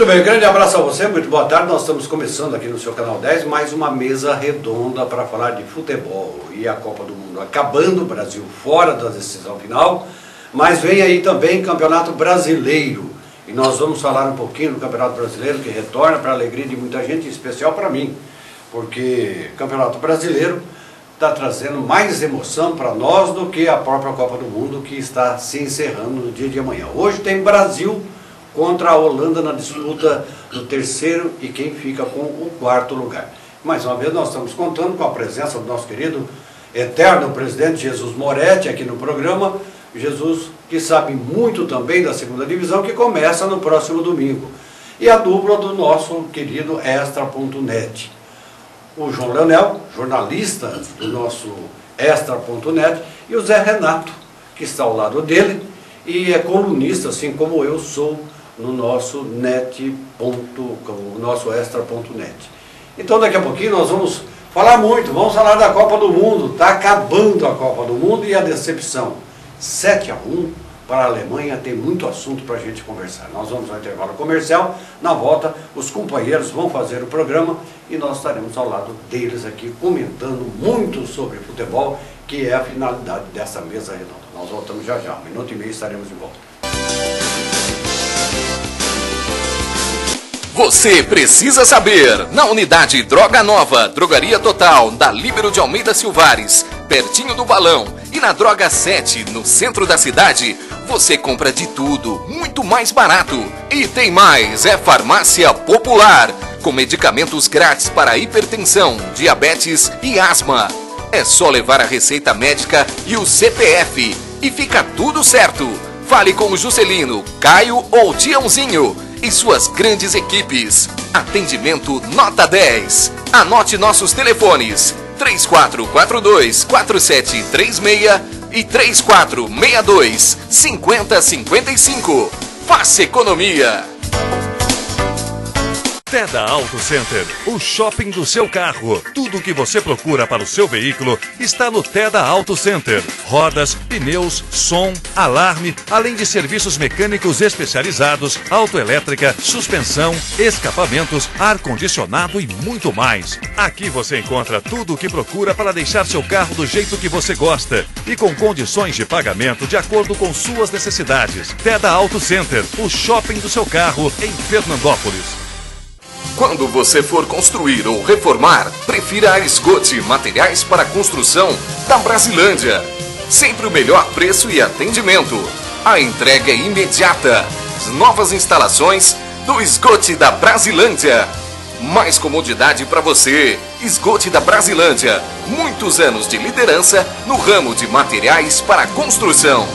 Muito bem, grande abraço a você, muito boa tarde. Nós estamos começando aqui no seu canal 10 mais uma mesa redonda para falar de futebol e a Copa do Mundo acabando, o Brasil fora da decisão final, mas vem aí também Campeonato Brasileiro e nós vamos falar um pouquinho do Campeonato Brasileiro que retorna para a alegria de muita gente, em especial para mim, porque o Campeonato Brasileiro está trazendo mais emoção para nós do que a própria Copa do Mundo que está se encerrando no dia de amanhã. Hoje tem Brasil contra a Holanda na disputa do terceiro e quem fica com o quarto lugar. Mais uma vez nós estamos contando com a presença do nosso querido eterno presidente Jesus Moretti aqui no programa. Jesus que sabe muito também da segunda divisão que começa no próximo domingo. E a dupla do nosso querido Extra.net. O João Leonel, jornalista do nosso Extra.net, e o Zé Renato, que está ao lado dele e é colunista, assim como eu sou, no nosso nosso Extra.net. Então daqui a pouquinho nós vamos falar muito, vamos falar da Copa do Mundo. Está acabando a Copa do Mundo e a decepção. 7-1 para a Alemanha, tem muito assunto para a gente conversar. Nós vamos ao intervalo comercial, na volta os companheiros vão fazer o programa e nós estaremos ao lado deles aqui comentando muito sobre futebol, que é a finalidade dessa mesa redonda. Nós voltamos já já, 1 minuto e meio estaremos de volta. Você precisa saber, na unidade Droga Nova, Drogaria Total, da Líbero de Almeida Silvares, pertinho do Balão, e na Droga 7, no centro da cidade, você compra de tudo, muito mais barato. E tem mais, é Farmácia Popular, com medicamentos grátis para hipertensão, diabetes e asma. É só levar a receita médica e o CPF, e fica tudo certo. Fale com o Juscelino, Caio ou Tiãozinho e suas grandes equipes. Atendimento nota 10. Anote nossos telefones 3442-4736 e 3462-5055. Faça economia. Teda Auto Center, o shopping do seu carro. Tudo o que você procura para o seu veículo está no Teda Auto Center. Rodas, pneus, som, alarme, além de serviços mecânicos especializados, autoelétrica, suspensão, escapamentos, ar-condicionado e muito mais. Aqui você encontra tudo o que procura para deixar seu carro do jeito que você gosta e com condições de pagamento de acordo com suas necessidades. Teda Auto Center, o shopping do seu carro em Fernandópolis. Quando você for construir ou reformar, prefira a Esgote Materiais para Construção da Brasilândia. Sempre o melhor preço e atendimento. A entrega é imediata. As novas instalações do Esgote da Brasilândia. Mais comodidade para você. Esgote da Brasilândia. Muitos anos de liderança no ramo de materiais para construção.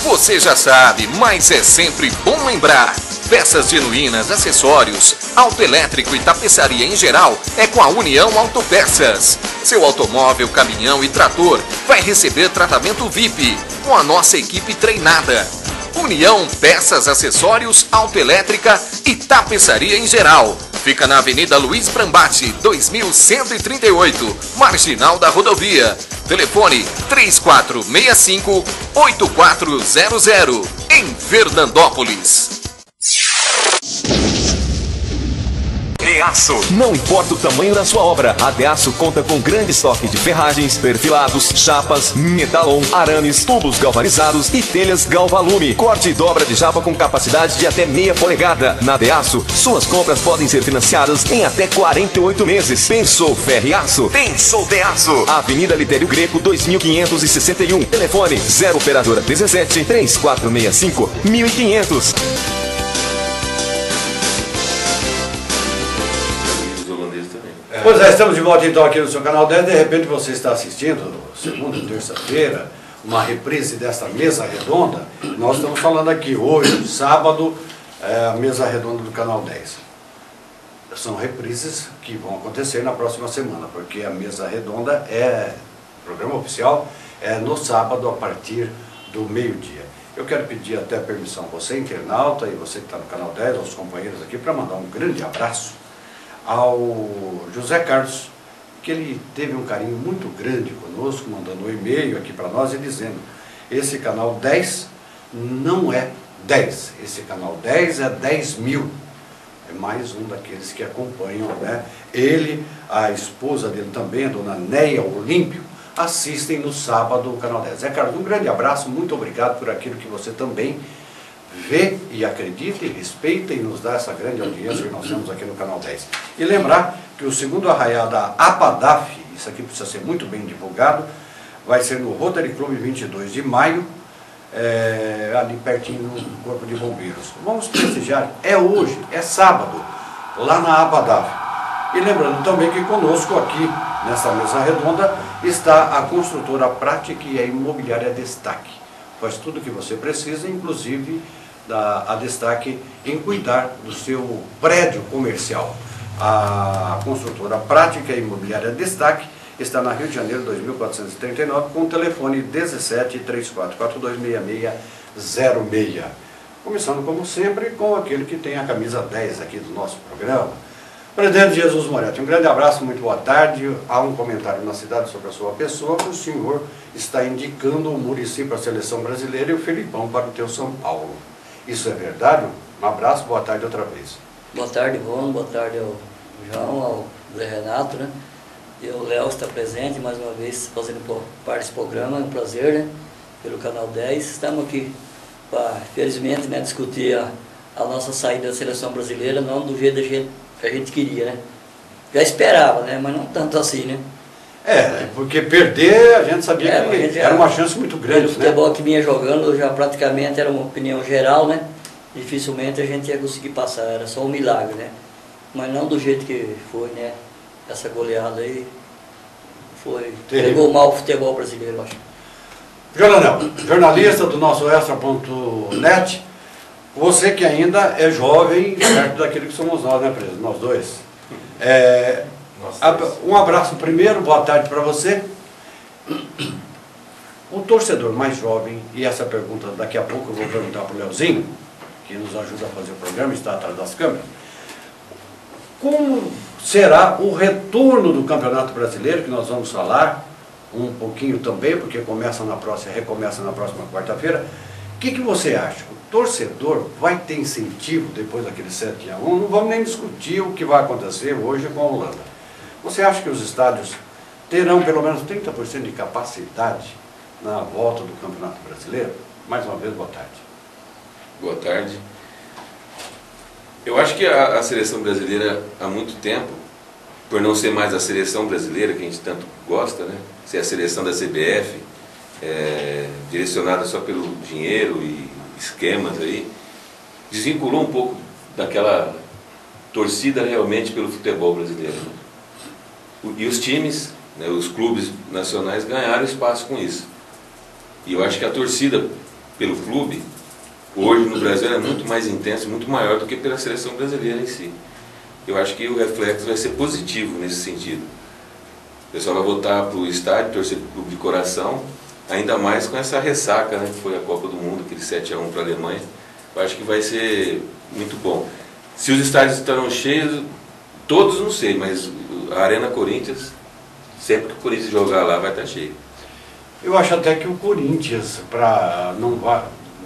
Você já sabe, mas é sempre bom lembrar. Peças genuínas, acessórios, autoelétrico e tapeçaria em geral é com a União Autopeças. Seu automóvel, caminhão e trator vai receber tratamento VIP com a nossa equipe treinada. União Peças, Acessórios, Autoelétrica e Tapeçaria em geral. Fica na Avenida Luiz Brambati, 2138, Marginal da Rodovia. Telefone 3465-8400, em Fernandópolis. Deaço. Não importa o tamanho da sua obra, a Deaço conta com grande estoque de ferragens, perfilados, chapas, metalon, arames, tubos galvanizados e telhas Galvalume. Corte e dobra de chapa com capacidade de até meia polegada. Na Deaço, suas compras podem ser financiadas em até 48 meses. Pensou Ferriaço? Pensou Deaço. Avenida Litério Greco, 2561. Telefone 0 operadora 17 3465 1500. Pois é, estamos de volta então aqui no seu canal 10. De repente você está assistindo, segunda e terça-feira, uma reprise dessa mesa redonda. Nós estamos falando aqui hoje, sábado, a mesa redonda do canal 10. São reprises que vão acontecer na próxima semana, porque a mesa redonda programa oficial, é no sábado a partir do meio-dia. Eu quero pedir até permissão a você, internauta, e você que está no canal 10, aos companheiros aqui, para mandar um grande abraço ao José Carlos, que ele teve um carinho muito grande conosco, mandando um e-mail aqui para nós e dizendo: esse canal 10 não é 10. Esse canal 10 é 10 mil. É mais um daqueles que acompanham, né? Ele, a esposa dele também, a dona Neia Olímpio, assistem no sábado o canal 10. Carlos, um grande abraço, muito obrigado por aquilo que você também vê e acredita e respeita e nos dá essa grande audiência que nós temos aqui no canal 10. E lembrar que o segundo arraial da APADAF, isso aqui precisa ser muito bem divulgado, vai ser no Rotary Club 22 de maio, ali pertinho no Corpo de Bombeiros. Vamos prestigiar, é hoje, é sábado, lá na APADAF. E lembrando também que conosco aqui, nessa mesa redonda, está a construtora Prática e a imobiliária Destaque. Faz tudo o que você precisa, inclusive a Destaque em cuidar do seu prédio comercial. A construtora Prática e imobiliária Destaque está na Rio de Janeiro 2439 com o telefone 17 3442 6606. Começando como sempre com aquele que tem a camisa 10 aqui do nosso programa. Presidente Jesus Moretti, um grande abraço, muito boa tarde. Há um comentário na cidade sobre a sua pessoa, que o senhor está indicando o Muricy para a seleção brasileira e o Felipão para o teu São Paulo. Isso é verdade? Um abraço, boa tarde outra vez. Boa tarde, Ivone, boa tarde ao João, ao Zé Renato, né? E o Léo está presente mais uma vez fazendo parte desse programa, é um prazer, né? Pelo Canal 10. Estamos aqui para, felizmente, né, discutir a nossa saída da seleção brasileira, não do jeito que a gente queria, né? Já esperava, né? Mas não tanto assim, né? Porque perder a gente sabia que era uma chance muito grande. O futebol que vinha jogando já praticamente era uma opinião geral, né? Dificilmente a gente ia conseguir passar, era só um milagre, né? Mas não do jeito que foi, né? Essa goleada aí pegou mal o futebol brasileiro, eu acho. Jornal, jornalista do nosso Extra.net, você que ainda é jovem, perto daquilo que somos nós, né, presidente? Nós dois. Um abraço primeiro, boa tarde para você. O torcedor mais jovem, e essa pergunta daqui a pouco eu vou perguntar para o Leozinho, que nos ajuda a fazer o programa, está atrás das câmeras. Como será o retorno do Campeonato Brasileiro, que nós vamos falar um pouquinho também, porque recomeça na próxima quarta-feira. O que você acha? O torcedor vai ter incentivo depois daquele 7-1? Não vamos nem discutir o que vai acontecer hoje com a Holanda. Você acha que os estádios terão pelo menos 30% de capacidade na volta do Campeonato Brasileiro? Mais uma vez, boa tarde. Boa tarde. Eu acho que a seleção brasileira, há muito tempo, por não ser mais a seleção brasileira que a gente tanto gosta, né? Ser a seleção da CBF, direcionada só pelo dinheiro e esquemas aí, desvinculou um pouco daquela torcida realmente pelo futebol brasileiro, né? E os times, né, os clubes nacionais ganharam espaço com isso. E eu acho que a torcida pelo clube hoje no Brasil é muito mais intenso, muito maior do que pela seleção brasileira em si. Eu acho que o reflexo vai ser positivo nesse sentido. O pessoal vai voltar para o estádio, torcer para o clube de coração, ainda mais com essa ressaca, né, que foi a Copa do Mundo, aquele 7-1 para a Alemanha. Eu acho que vai ser muito bom. Se os estádios estarão cheios, todos não sei, mas a Arena Corinthians, sempre que o Corinthians jogar lá, vai estar cheio. Eu acho até que o Corinthians,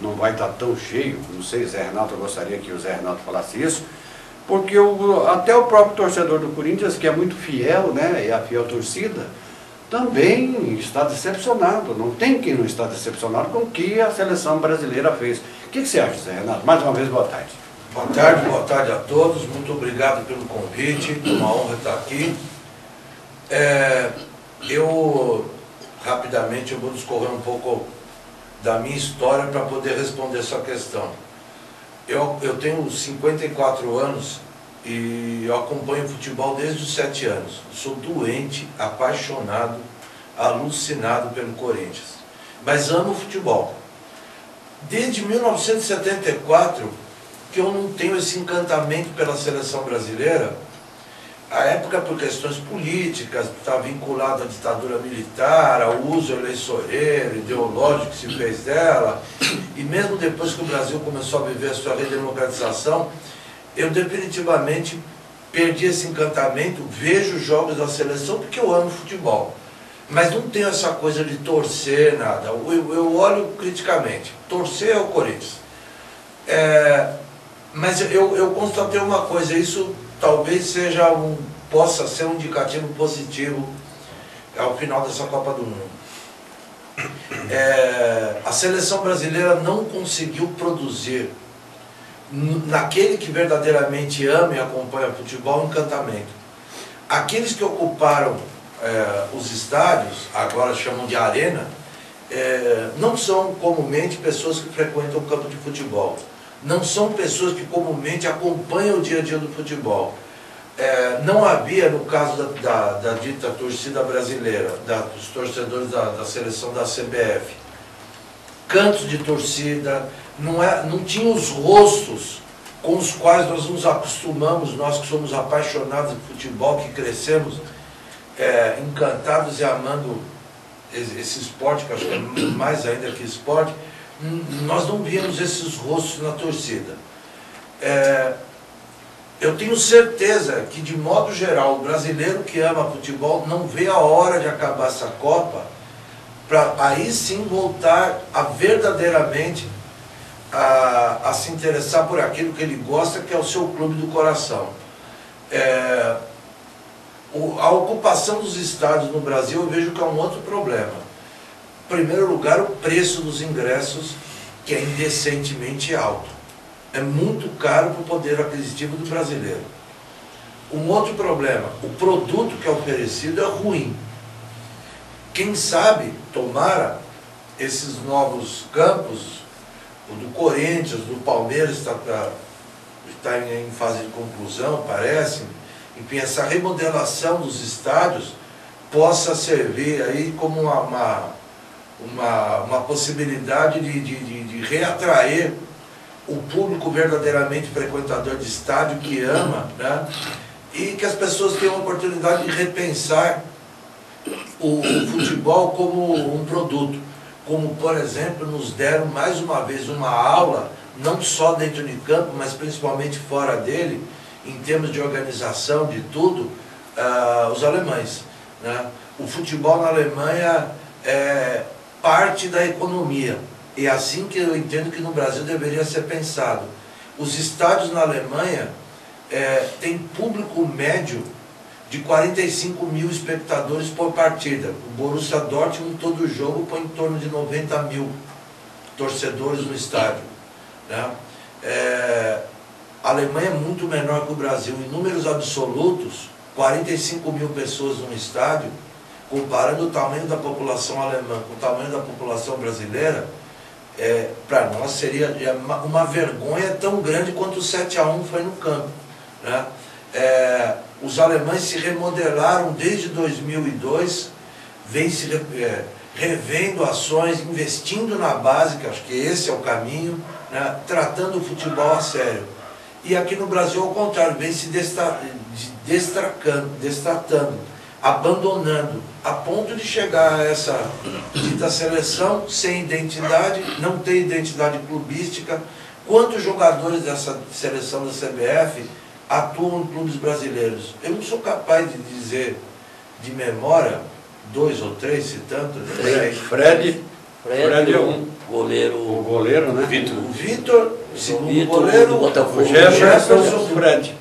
não vai estar tão cheio, não sei, Zé Renato, eu gostaria que o Zé Renato falasse isso, porque até o próprio torcedor do Corinthians, que é muito fiel, né, e a fiel torcida, também está decepcionado. Não tem quem não está decepcionado com o que a seleção brasileira fez. O que você acha, Zé Renato? Mais uma vez, boa tarde. Boa tarde a todos, muito obrigado pelo convite, é uma honra estar aqui. Rapidamente, eu vou discorrer um pouco da minha história para poder responder essa questão. Eu tenho 54 anos e eu acompanho futebol desde os 7 anos. Sou doente, apaixonado, alucinado pelo Corinthians. Mas amo futebol. Desde 1974 que eu não tenho esse encantamento pela seleção brasileira. A época, por questões políticas, está vinculado à ditadura militar, ao uso eleitoreiro, ideológico que se fez dela, e mesmo depois que o Brasil começou a viver a sua redemocratização, eu definitivamente perdi esse encantamento, vejo jogos da seleção porque eu amo futebol, mas não tenho essa coisa de torcer, nada. Eu olho criticamente, torcer é o Corinthians. Mas eu constatei uma coisa, isso talvez possa ser um indicativo positivo ao final dessa Copa do Mundo. A seleção brasileira não conseguiu produzir naquele que verdadeiramente ama e acompanha futebol, encantamento. Aqueles que ocuparam os estádios, agora chamam de arena, não são comumente pessoas que frequentam o campo de futebol. Não são pessoas que comumente acompanham o dia a dia do futebol. Não havia, no caso da dita torcida brasileira, dos torcedores da seleção da CBF, cantos de torcida, não tinha os rostos com os quais nós nos acostumamos, nós que somos apaixonados de futebol, que crescemos encantados e amando esse esporte, que eu acho que é mais ainda que esporte. Nós não víamos esses rostos na torcida. Eu tenho certeza que, de modo geral, o brasileiro que ama futebol não vê a hora de acabar essa Copa para aí sim voltar a verdadeiramente a se interessar por aquilo que ele gosta, que é o seu clube do coração. A ocupação dos estádios no Brasil eu vejo que é um outro problema. Em primeiro lugar, o preço dos ingressos, que é indecentemente alto. É muito caro para o poder aquisitivo do brasileiro. Um outro problema, o produto que é oferecido é ruim. Quem sabe, tomara, esses novos campos, o do Corinthians, do Palmeiras está em fase de conclusão, parece, enfim, essa remodelação dos estádios possa servir aí como uma possibilidade de reatrair o público verdadeiramente frequentador de estádio, que ama, né? E que as pessoas tenham a oportunidade de repensar o futebol como um produto. Como, por exemplo, nos deram mais uma vez uma aula, não só dentro de campo, mas principalmente fora dele, em termos de organização, de tudo, os alemães, né? O futebol na Alemanha é parte da economia. E é assim que eu entendo que no Brasil deveria ser pensado. Os estádios na Alemanha têm público médio de 45 mil espectadores por partida. O Borussia Dortmund, todo jogo, põe em torno de 90 mil torcedores no estádio, né? A Alemanha é muito menor que o Brasil. Em números absolutos, 45 mil pessoas no estádio, comparando o tamanho da população alemã com o tamanho da população brasileira, para nós seria uma vergonha tão grande quanto o 7-1 foi no campo, né? Os alemães se remodelaram desde 2002, vem se revendo ações, investindo na base, que acho que esse é o caminho, né? Tratando o futebol a sério. E aqui no Brasil, ao contrário, vem se destratando, abandonando, a ponto de chegar a essa dita seleção sem identidade, não ter identidade clubística. Quantos jogadores dessa seleção da CBF atuam em clubes brasileiros? Eu não sou capaz de dizer de memória, 2 ou 3, se tanto. Fred é um goleiro. O goleiro, né? O Vitor, segundo Vitor, goleiro, do Botafogo. O Jefferson, o Fred.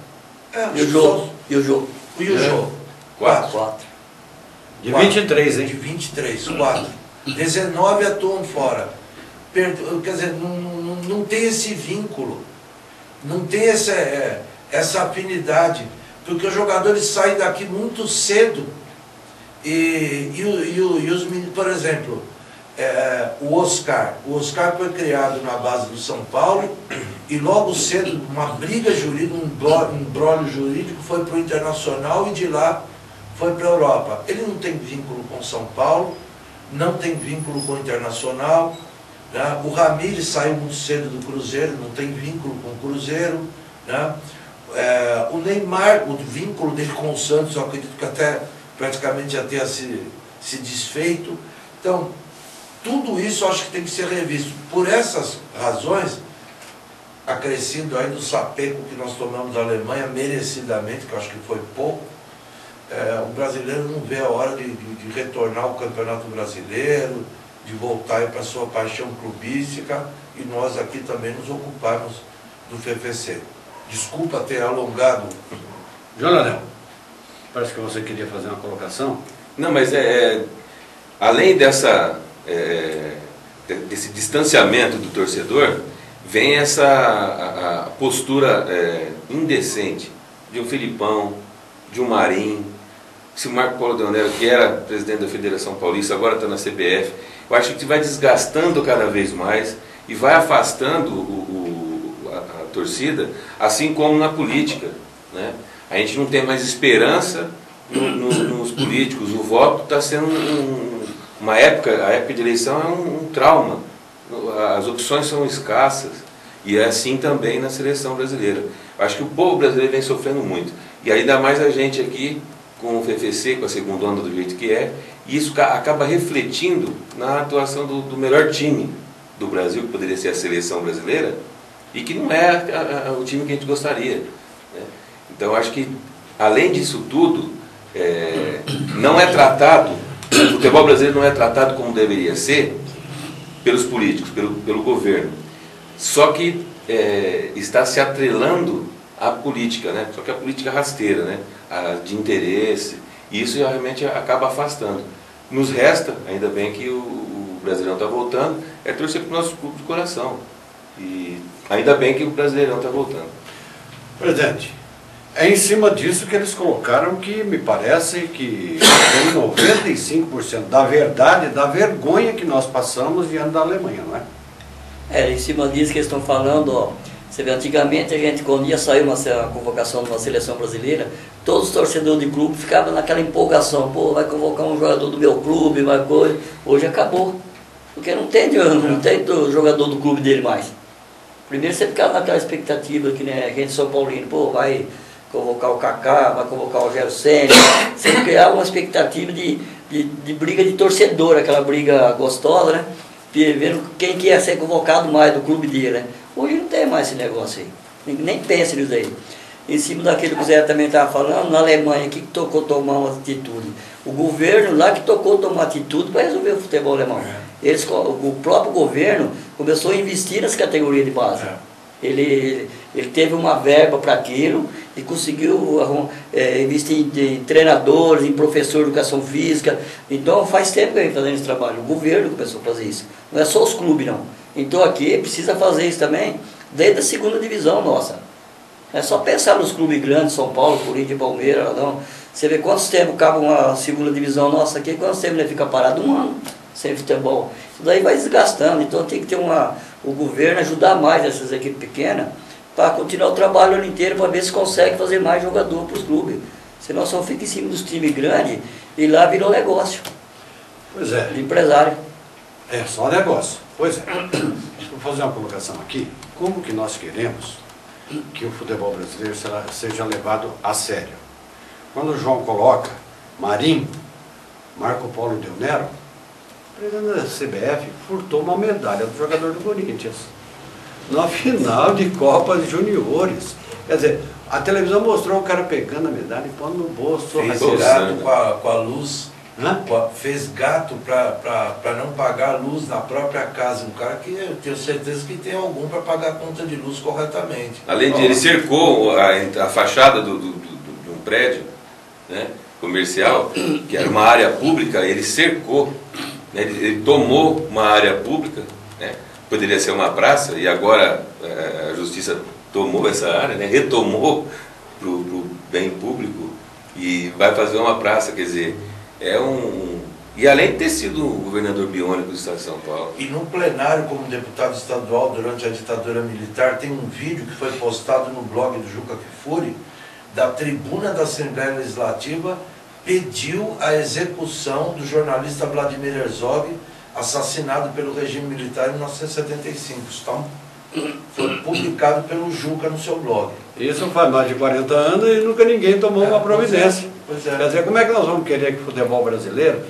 E o Jô. E o Jô. E o Jô. 4. De 23, hein? De 23, 4. 19 atuam fora. Quer dizer, não tem esse vínculo, não tem essa afinidade, porque os jogadores saem daqui muito cedo e os meninos, por exemplo, o Oscar foi criado na base do São Paulo e logo cedo uma briga jurídica, um imbróglio jurídico, foi para o Internacional e de lá foi para a Europa. Ele não tem vínculo com São Paulo, não tem vínculo com o Internacional, né? O Ramires saiu muito cedo do Cruzeiro, não tem vínculo com o Cruzeiro, né? O Neymar, o vínculo dele com o Santos, eu acredito que até praticamente já tenha se desfeito. Então, tudo isso eu acho que tem que ser revisto. Por essas razões, acrescido aí do sapeco que nós tomamos da Alemanha, merecidamente, que eu acho que foi pouco, o brasileiro não vê a hora de retornar ao Campeonato Brasileiro, de voltar para a sua paixão clubística e nós aqui também nos ocuparmos do FFC. Desculpa ter alongado. Jonathan, parece que você queria fazer uma colocação. Não, mas além desse distanciamento do torcedor, vem a postura indecente de um Filipão, de um Marinho, se o Marco Paulo Deonero, que era presidente da Federação Paulista, agora está na CBF. Eu acho que vai desgastando cada vez mais e vai afastando a torcida, assim como na política, né? A gente não tem mais esperança nos políticos. O voto está sendo a época de eleição é um trauma. As opções são escassas e é assim também na seleção brasileira. Eu acho que o povo brasileiro vem sofrendo muito. E ainda mais a gente aqui com o FFC, com a segunda onda do jeito que é, e isso acaba refletindo na atuação do melhor time do Brasil, que poderia ser a seleção brasileira, e que não é o time que a gente gostaria, né? Então eu acho que, além disso tudo, não é tratado, o futebol brasileiro não é tratado como deveria ser pelos políticos, pelo governo. Só que está se atrelando à política, né? Só que a política rasteira, né? De interesse, e isso realmente acaba afastando. Nos resta, ainda bem que o Brasileirão está voltando, torcer para o nosso clube de coração. E ainda bem que o Brasileirão está voltando. Presidente, é em cima disso que eles colocaram que me parece que tem 95% da verdade, da vergonha que nós passamos diante da Alemanha, não é? Em cima disso que eles estão falando, ó. Você vê, antigamente a gente, quando ia sair uma convocação de uma seleção brasileira, todos os torcedores de clube ficavam naquela empolgação, pô, vai convocar um jogador do meu clube, vai coisa. Hoje acabou, porque não tem jogador do clube dele mais. Primeiro você ficava naquela expectativa, que nem a gente São Paulino, pô, vai convocar o Kaká, vai convocar o Rogério Ceni. Você criava uma expectativa de briga de torcedor, aquela briga gostosa, né? Vendo quem que ia ser convocado mais do clube dele, né? Hoje não tem mais esse negócio aí, nem pensa nisso aí. Em cima daquilo que o Zé também estava falando, na Alemanha, que tocou tomar uma atitude? O governo lá que tocou tomar atitude para resolver o futebol alemão. O próprio governo começou a investir nas categorias de base. Ele teve uma verba para aquilo e conseguiu investir em treinadores, em professor de educação física. Então faz tempo que vem fazendo esse trabalho. O governo começou a fazer isso. Não é só os clubes, não. Então aqui precisa fazer isso também desde a segunda divisão nossa. É só pensar nos clubes grandes, São Paulo, Corinthians, Palmeiras, não. Você vê quantos tempos acaba uma segunda divisão nossa aqui, quantos tempos ele fica parado? Um ano sem futebol. Isso daí vai desgastando, então tem que ter o governo ajudar mais essas equipes pequenas para continuar o trabalho o ano inteiro para ver se consegue fazer mais jogador para os clubes. Senão só fica em cima dos times grandes e lá virou negócio. Pois é. De empresário. É só negócio. Pois é. Vou fazer uma colocação aqui. Como que nós queremos que o futebol brasileiro seja levado a sério? Quando o João coloca Marinho, Marco Paulo Deonero, o presidente da CBF furtou uma medalha do jogador do Corinthians na final de Copa de Juniores. Quer dizer, a televisão mostrou o cara pegando a medalha e pondo no bolso. Fez gato com a luz. Fez gato para não pagar a luz na própria casa. Um cara que eu tenho certeza que tem algum para pagar a conta de luz corretamente. Além de ele cercou a fachada de um prédio, né, comercial, que era uma área pública, ele cercou, né, ele tomou uma área pública, né, poderia ser uma praça, e agora a justiça tomou essa área, né, retomou para o bem público e vai fazer uma praça, quer dizer, e além de ter sido o governador biônico do estado de São Paulo. E no plenário, como deputado estadual durante a ditadura militar, tem um vídeo que foi postado no blog do Juca Kfouri, da tribuna da Assembleia Legislativa, pediu a execução do jornalista Vladimir Herzog, assassinado pelo regime militar em 1975. Então, foi publicado pelo Juca no seu blog. Isso faz mais de 40 anos e nunca ninguém tomou uma providência. Pois é. Quer dizer, como é que nós vamos querer que o futebol brasileiro,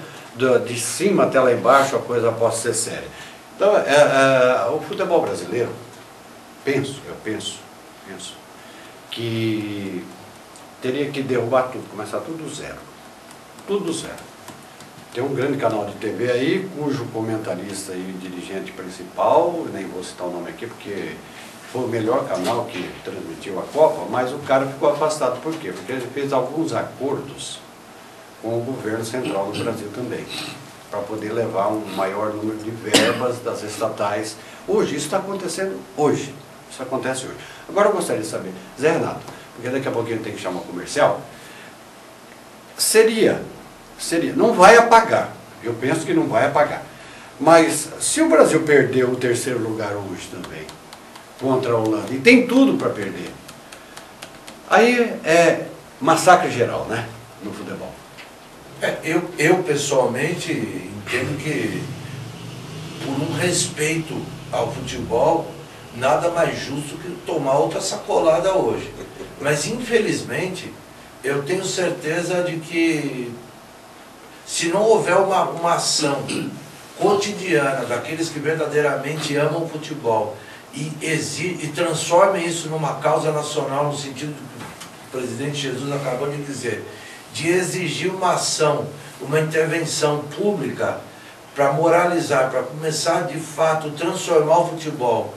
de cima até lá embaixo, a coisa possa ser séria? Então, o futebol brasileiro, eu penso que teria que derrubar tudo, começar tudo do zero. Tudo do zero. tem um grande canal de TV aí, cujo comentarista e dirigente principal, nem vou citar o nome aqui porque foi o melhor canal que transmitiu a Copa, mas o cara ficou afastado. Por quê? Porque ele fez alguns acordos com o governo central do Brasil também, para poder levar um maior número de verbas das estatais. Hoje, isso está acontecendo hoje. Isso acontece hoje. Agora eu gostaria de saber, Zé Renato, porque daqui a pouquinho tem que chamar comercial, seria, não vai apagar, eu penso que não vai apagar, mas se o Brasil perdeu o terceiro lugar hoje também, contra a Holanda, e tem tudo para perder, aí é massacre geral, né, no futebol. Eu pessoalmente entendo que, por um respeito ao futebol, nada mais justo que tomar outra sacolada hoje. Mas, infelizmente, eu tenho certeza de que, se não houver uma ação cotidiana daqueles que verdadeiramente amam o futebol e transformem isso numa causa nacional, no sentido que o presidente Jesus acabou de dizer, de exigir uma ação, uma intervenção pública para moralizar, para começar de fato transformar o futebol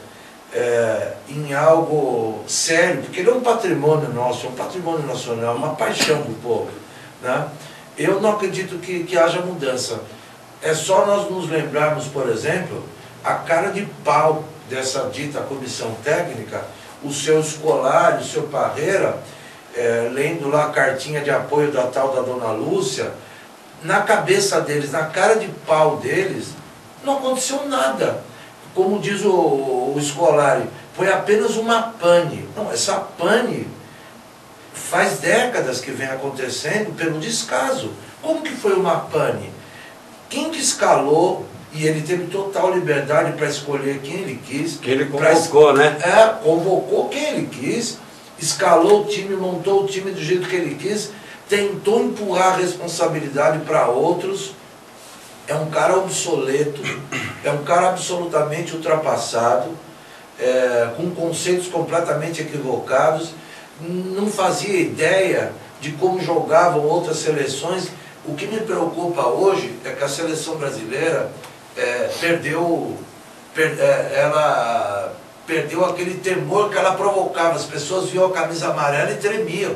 em algo sério, porque ele é um patrimônio nosso, é um patrimônio nacional, uma paixão do povo, né? Eu não acredito que haja mudança. É só nós nos lembrarmos, por exemplo, a cara de pau dessa dita comissão técnica, o seu Scolari, o seu Parreira, lendo lá a cartinha de apoio da tal da Dona Lúcia, na cabeça deles, na cara de pau deles, não aconteceu nada. Como diz o Scolari, foi apenas uma pane. Não, essa pane faz décadas que vem acontecendo pelo descaso. Como que foi uma pane? Quem que escalou, e ele teve total liberdade para escolher quem ele quis. Que ele convocou, né? Convocou quem ele quis, escalou o time, montou o time do jeito que ele quis, tentou empurrar a responsabilidade para outros. É um cara obsoleto, é um cara absolutamente ultrapassado, com conceitos completamente equivocados, não fazia ideia de como jogavam outras seleções. O que me preocupa hoje é que a seleção brasileira ela perdeu aquele temor que ela provocava. As pessoas viam a camisa amarela e tremiam.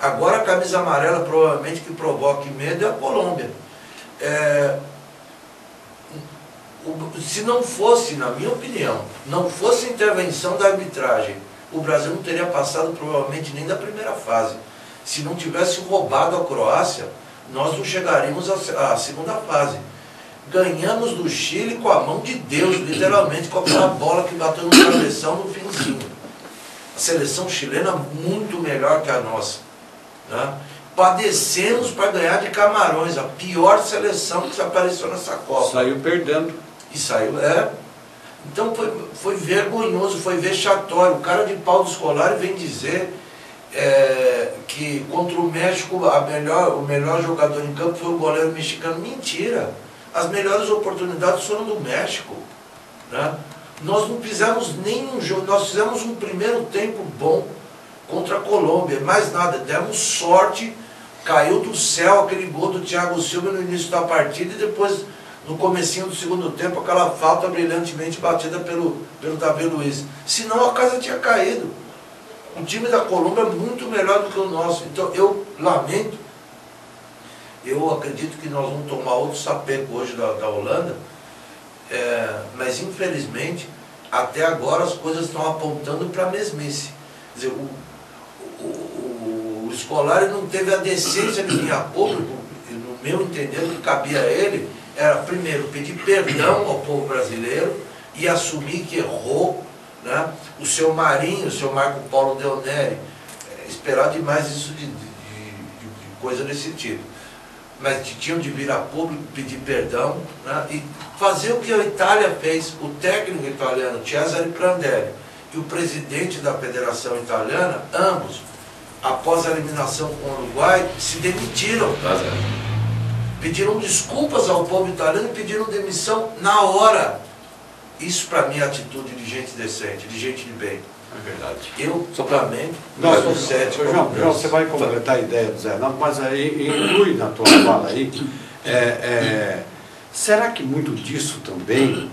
Agora a camisa amarela provavelmente que provoque medo é a Colômbia. Se não fosse, na minha opinião, não fosse a intervenção da arbitragem, o Brasil não teria passado provavelmente nem da primeira fase. Se não tivesse roubado a Croácia, nós não chegaríamos à segunda fase. Ganhamos do Chile com a mão de Deus, literalmente, com aquela bola que bateu no travessão no finzinho. A seleção chilena muito melhor que a nossa, né? Padecemos para ganhar de Camarões, a pior seleção que apareceu nessa Copa. Saiu perdendo. E saiu, Então foi vergonhoso, foi vexatório. O cara de pau do Scolari vem dizer que contra o México o melhor jogador em campo foi o goleiro mexicano. Mentira! As melhores oportunidades foram do México, né? Nós não fizemos nenhum jogo, nós fizemos um primeiro tempo bom contra a Colômbia, mais nada, demos sorte, caiu do céu aquele gol do Thiago Silva no início da partida e depois, no comecinho do segundo tempo, aquela falta brilhantemente batida pelo Davi Luiz. Senão a casa tinha caído. O time da Colômbia é muito melhor do que o nosso. Então eu lamento, eu acredito que nós vamos tomar outro sapeco hoje da Holanda, mas infelizmente, até agora as coisas estão apontando para a mesmice. Quer dizer, o Scolari não teve a decência de vir a público, no meu entender, o que cabia a ele era, primeiro, pedir perdão ao povo brasileiro e assumir que errou, né? O seu Marinho, o seu Marco Paulo Deoneri, esperar demais isso de coisa desse tipo. Mas tinham de vir a público, pedir perdão, né? E fazer o que a Itália fez. O técnico italiano, Cesare Prandelli, e o presidente da Federação Italiana, ambos, após a eliminação com o Uruguai, se demitiram. Pediram desculpas ao povo italiano e pediram demissão na hora. Isso para mim é atitude de gente decente, de gente de bem. É verdade. Eu, somente, não sou cético. João, você vai completar a ideia do Zé Renato, mas aí inclui na tua fala aí Será que muito disso também,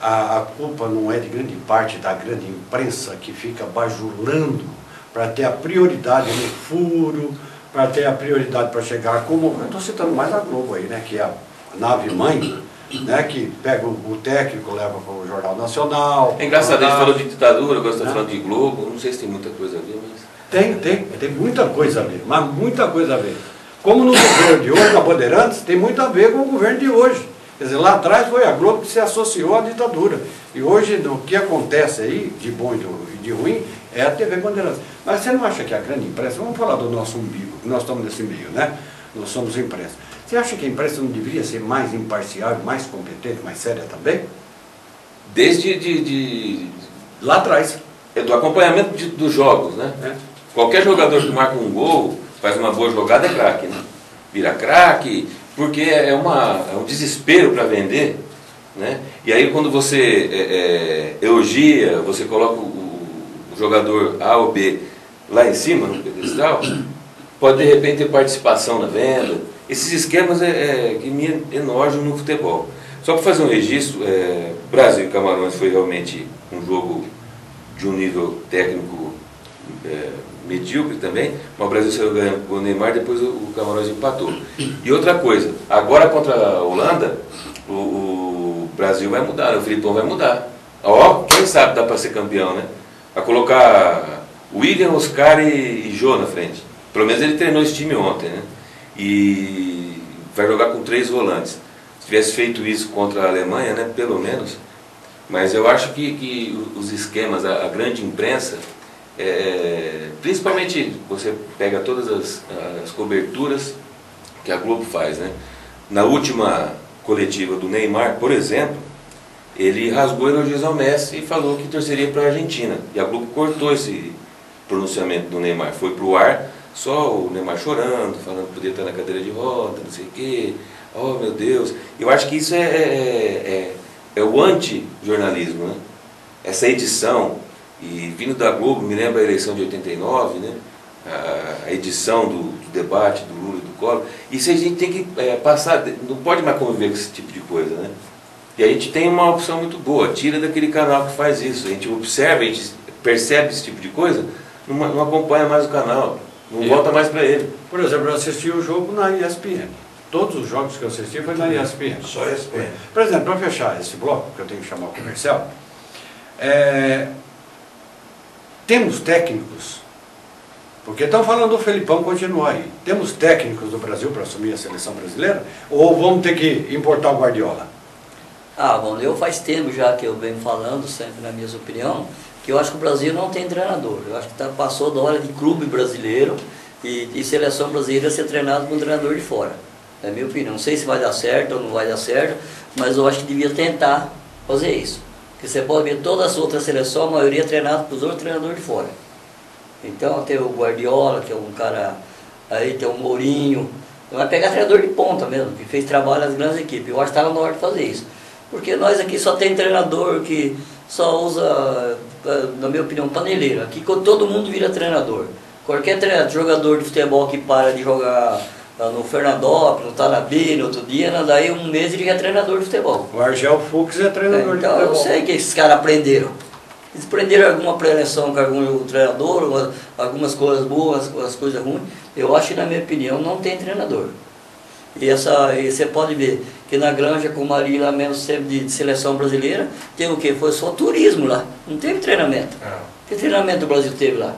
a culpa não é de grande parte da grande imprensa que fica bajulando para ter a prioridade no furo, para ter a prioridade para chegar, como eu estou citando mais a Globo aí, né, que é a nave-mãe, né, que pega o técnico, leva para o Jornal Nacional. É engraçado, a gente falou de ditadura, agora está falando de Globo, não sei se tem muita coisa a ver, mas... Tem muita coisa a ver, mas muita coisa a ver. Como no governo de hoje, na Bandeirantes, tem muito a ver com o governo de hoje. Quer dizer, lá atrás foi a Globo que se associou à ditadura. E hoje, o que acontece aí, de bom e de ruim, é a TV Bandeirantes. Mas você não acha que a grande imprensa, vamos falar do nosso umbigo, nós estamos nesse meio, né? Nós somos imprensa. Você acha que a imprensa não deveria ser mais imparcial, mais competente, mais séria também? Desde lá atrás. É do acompanhamento dos jogos, né? Qualquer jogador que marca um gol, faz uma boa jogada, é craque, né? Vira craque, porque é um desespero para vender, né? E aí quando você elogia, você coloca o jogador A ou B lá em cima, no pedestal, pode de repente ter participação na venda. Esses esquemas que me enojam no futebol. Só para fazer um registro, Brasil e Camarões foi realmente um jogo de um nível técnico medíocre também, mas o Brasil saiu ganhando com o Neymar, depois o Camarões empatou. E outra coisa, agora contra a Holanda, o Brasil vai mudar, o Filipão vai mudar. Ó, quem sabe dá para ser campeão, né? Vai colocar William, Oscar e Jô na frente. Pelo menos ele treinou esse time ontem, né? E vai jogar com 3 volantes. Se tivesse feito isso contra a Alemanha, né, pelo menos. Mas eu acho que os esquemas, a grande imprensa, principalmente você pega todas as coberturas que a Globo faz, né? Na última coletiva do Neymar, por exemplo, ele rasgou elogios ao Messi e falou que torceria para a Argentina. E a Globo cortou esse pronunciamento do Neymar. Foi para o ar, só o Neymar chorando, falando que podia estar na cadeira de roda, não sei o quê. Oh, meu Deus. Eu acho que isso é o anti-jornalismo, né? Essa edição, e vindo da Globo, me lembra a eleição de 89, né? A edição do debate do Lula e do Collor. Isso a gente tem que passar, não pode mais conviver com esse tipo de coisa, né? E a gente tem uma opção muito boa, tira daquele canal que faz isso. A gente observa, a gente percebe esse tipo de coisa, não acompanha mais o canal, não volta mais para ele. Por exemplo, eu assisti o jogo na ESPN. Todos os jogos que eu assisti foi na ESPN. Só ESPN. Por exemplo, para fechar esse bloco, que eu tenho que chamar o comercial, temos técnicos, porque estão falando do Felipão continuar aí. Temos técnicos do Brasil para assumir a seleção brasileira? Ou vamos ter que importar o Guardiola? Bom, eu faz tempo já que eu venho falando, sempre na minha opinião, que eu acho que o Brasil não tem treinador. Eu acho que passou da hora de clube brasileiro e seleção brasileira ser treinado por um treinador de fora. É a minha opinião. Não sei se vai dar certo ou não vai dar certo, mas eu acho que devia tentar fazer isso. Porque você pode ver todas as outras seleções, a maioria é treinada por outros treinadores de fora. Então tem o Guardiola, que é um cara, aí tem o Mourinho, vai pegar treinador de ponta mesmo, que fez trabalho nas grandes equipes. Eu acho que estava na hora de fazer isso. Porque nós aqui só tem treinador que só usa, na minha opinião, paneleiro. Aqui todo mundo vira treinador. Qualquer jogador de futebol que para de jogar no Fernandópolis, no Tanabi, no outro dia, daí um mês ele é treinador de futebol. O Argel Fux é treinador de futebol. Eu sei que esses caras aprenderam. Eles aprenderam alguma preleção com algum treinador, algumas coisas boas, as coisas ruins. Eu acho que, na minha opinião, não tem treinador. E você pode ver que na Granja com o Marinho, lá menos tempo de seleção brasileira, tem o quê? Foi só turismo lá. Não teve treinamento. Que treinamento o Brasil teve lá?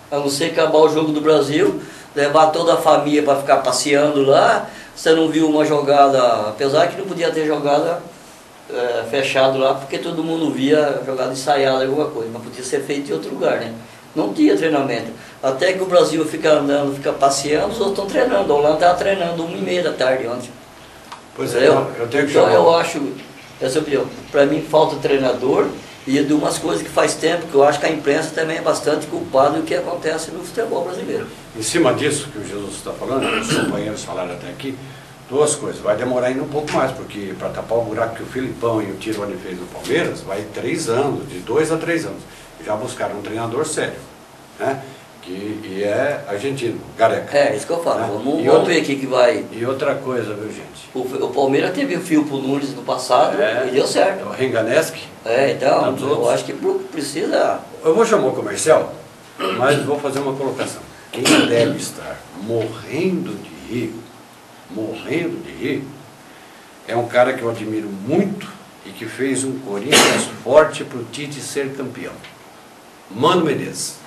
A não ser acabar o jogo do Brasil, levar toda a família para ficar passeando lá. Você não viu uma jogada, apesar que não podia ter jogada fechado lá, porque todo mundo via jogada ensaiada, alguma coisa, mas podia ser feito em outro lugar, né? Não tinha treinamento. Até que o Brasil fica andando, fica passeando, os outros estão treinando. A Holanda estava treinando 1h30 da tarde ontem. Pois é, eu tenho que então chamar. eu acho, essa opinião, para mim falta treinador e de umas coisas que faz tempo que eu acho que a imprensa também é bastante culpada do que acontece no futebol brasileiro. Em cima disso que o Jesus está falando, os companheiros falaram até aqui, duas coisas. Vai demorar ainda um pouco mais, porque para tapar o buraco que o Filipão e o Tironi fez no Palmeiras, vai 3 anos, de 2 a 3 anos. Já buscaram um treinador sério, né? e é argentino, Gareca. É, isso que eu falo. Né? Vamos ver aqui que vai. E outra coisa, viu, gente? O Palmeiras teve o fio pro Nunes no passado e deu certo. O Renganeschi. Então, eu acho que precisa. Eu vou chamar o comercial, mas vou fazer uma colocação. Quem deve estar morrendo de rir, é um cara que eu admiro muito e que fez um Corinthians forte para o Tite ser campeão. Mano Menezes.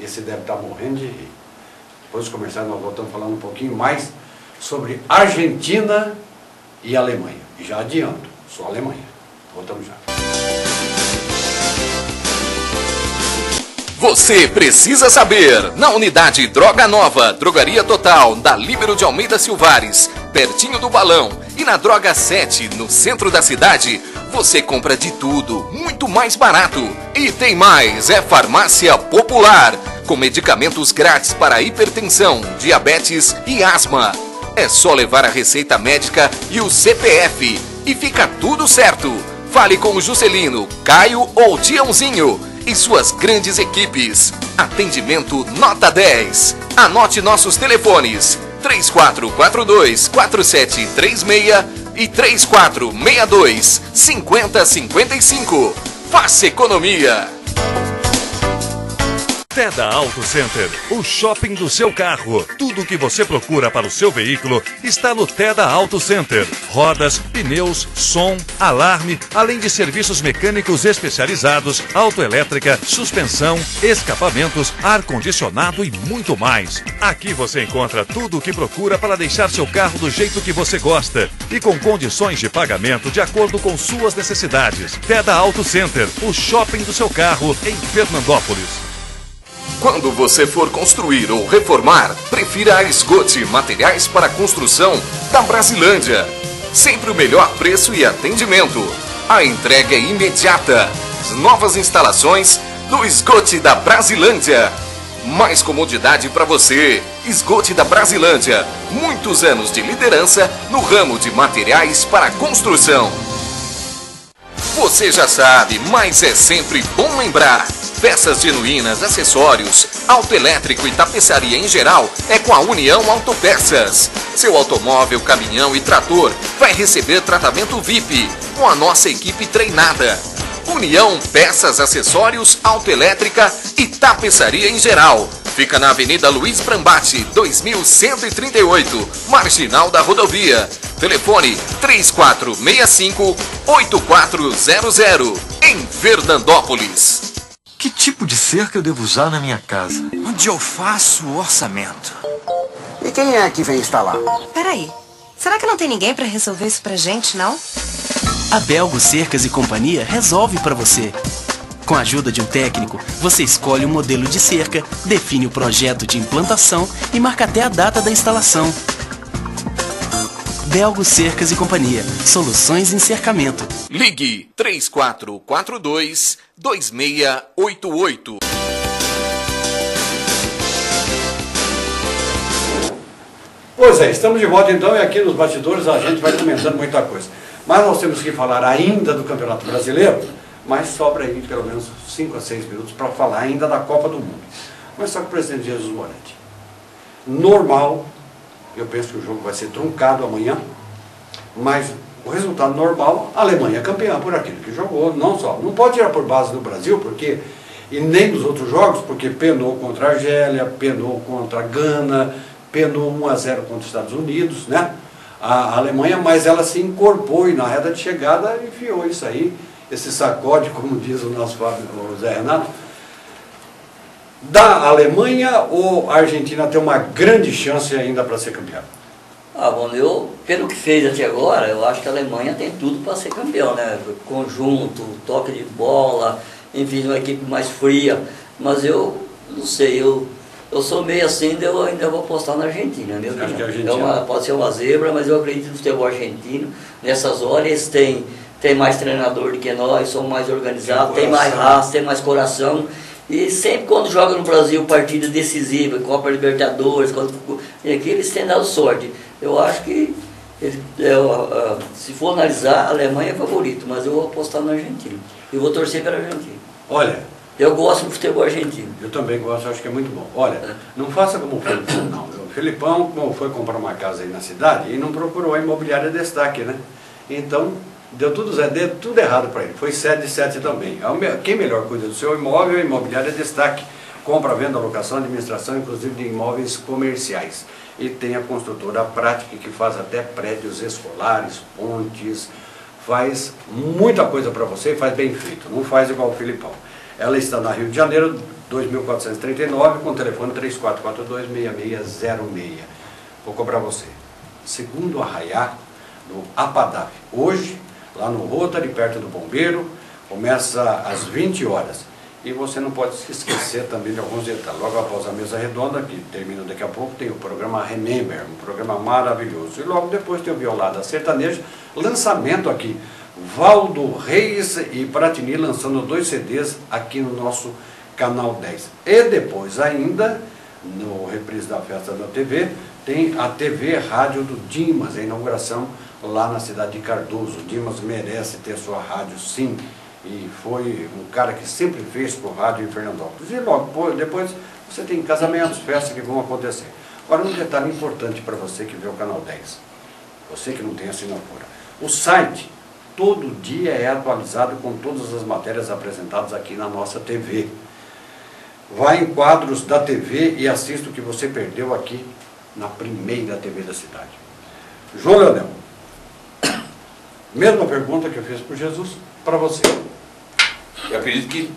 Esse deve estar morrendo de rir. Depois dos comerciais nós voltamos falando um pouquinho mais sobre Argentina e Alemanha. E já adianto, só Alemanha. Voltamos já. Você precisa saber, na unidade Droga Nova, Drogaria Total, da Líbero de Almeida Silvares, pertinho do Balão, e na Droga 7, no centro da cidade, você compra de tudo, muito mais barato. E tem mais, é Farmácia Popular, com medicamentos grátis para hipertensão, diabetes e asma. É só levar a receita médica e o CPF, e fica tudo certo. Fale com o Juscelino, Caio ou Tiãozinho e suas grandes equipes. Atendimento nota 10. Anote nossos telefones: 3442-4736 e 3462-5055. Faça economia. Teda Auto Center, o shopping do seu carro. Tudo o que você procura para o seu veículo está no Teda Auto Center. Rodas, pneus, som, alarme, além de serviços mecânicos especializados, autoelétrica, suspensão, escapamentos, ar-condicionado e muito mais. Aqui você encontra tudo o que procura para deixar seu carro do jeito que você gosta e com condições de pagamento de acordo com suas necessidades. Teda Auto Center, o shopping do seu carro em Fernandópolis. Quando você for construir ou reformar, prefira a Esgote Materiais para Construção da Brasilândia. Sempre o melhor preço e atendimento. A entrega é imediata. As novas instalações do Esgote da Brasilândia. Mais comodidade para você. Esgote da Brasilândia. Muitos anos de liderança no ramo de materiais para construção. Você já sabe, mas é sempre bom lembrar. Peças genuínas, acessórios, autoelétrico e tapeçaria em geral é com a União Autopeças. Seu automóvel, caminhão e trator vai receber tratamento VIP com a nossa equipe treinada. União Peças, Acessórios, Autoelétrica e Tapeçaria em geral. Fica na Avenida Luiz Brambati, 2138, Marginal da Rodovia. Telefone 3465-8400, em Fernandópolis. Que tipo de cerca eu devo usar na minha casa? Onde eu faço o orçamento. E quem é que vem instalar? Peraí, será que não tem ninguém para resolver isso pra gente, não? A Belgo Cercas e Companhia resolve para você. Com a ajuda de um técnico, você escolhe o modelo de cerca, define o projeto de implantação e marca até a data da instalação. Belgo Cercas e Companhia. Soluções em cercamento. Ligue 3442-2688. Pois é, estamos de volta então e aqui nos bastidores a gente vai comentando muita coisa. Mas nós temos que falar ainda do Campeonato Brasileiro, mas sobra aí pelo menos 5 a 6 minutos para falar ainda da Copa do Mundo. Começar com o presidente Jesus Moretti. Normal, eu penso que o jogo vai ser truncado amanhã, mas o resultado normal, a Alemanha é campeã por aquilo que jogou, não pode tirar por base do Brasil, porque, e nem dos outros jogos, porque penou contra a Argélia, penou contra a Gana, penou 1-0 contra os Estados Unidos, né? A Alemanha, mas ela se incorporou e na reta de chegada enfiou isso aí, esse sacode, como diz o nosso Fábio, o Zé Renato. Da Alemanha ou a Argentina tem uma grande chance ainda para ser campeã? Bom, pelo que fez até agora, eu acho que a Alemanha tem tudo para ser campeão, né? Conjunto, toque de bola, enfim, uma equipe mais fria. Mas eu não sei, eu sou meio assim, eu ainda vou apostar na Argentina. Meu acho que a Argentina pode ser uma zebra, mas eu acredito no futebol argentino. Nessas horas eles têm mais treinador do que nós, são mais organizados, tem mais raça, tem mais coração. E sempre quando joga no Brasil partida decisiva, Copa Libertadores, aqui eles têm dado sorte. Eu acho que, se for analisar, a Alemanha é favorito, mas eu vou apostar na Argentina. Eu vou torcer pela Argentina. Olha, Eu gosto do futebol argentino. Eu também gosto, acho que é muito bom. Olha, não faça como o Felipão, não. O Felipão foi comprar uma casa aí na cidade e não procurou a imobiliária Destaque, né? Então, deu tudo errado para ele. Foi 7 também. Quem melhor cuida do seu imóvel é a imobiliária Destaque. Compra, venda, locação, administração, inclusive de imóveis comerciais. E tem a construtora Prática, que faz até prédios escolares, pontes, faz muita coisa para você e faz bem feito. Não faz igual o Felipão. Ela está na Rio de Janeiro, 2439, com o telefone 3442-6606. Vou cobrar você. Segundo Arraiá, no Apadaf. Hoje, lá no Rotary, perto do Bombeiro, começa às 20 horas. E você não pode se esquecer também de alguns detalhes. Logo após a mesa redonda, que termina daqui a pouco, tem o programa Remember, um programa maravilhoso. E logo depois tem o Violada Sertaneja, lançamento aqui. Valdo Reis e Pratini lançando 2 CDs aqui no nosso Canal 10. E depois ainda, no reprise da festa da TV, tem a TV Rádio do Dimas, a inauguração lá na cidade de Cardoso. O Dimas merece ter sua rádio, sim. E foi um cara que sempre fez por rádio em Fernandópolis. E logo depois você tem casamentos, festas que vão acontecer. Agora um detalhe importante para você que vê o Canal 10. Você que não tem assinatura. O site todo dia é atualizado com todas as matérias apresentadas aqui na nossa TV. Vai em quadros da TV e assista o que você perdeu aqui na primeira TV da cidade. João Leonel, mesma pergunta que eu fiz para Jesus, para você. Eu acredito que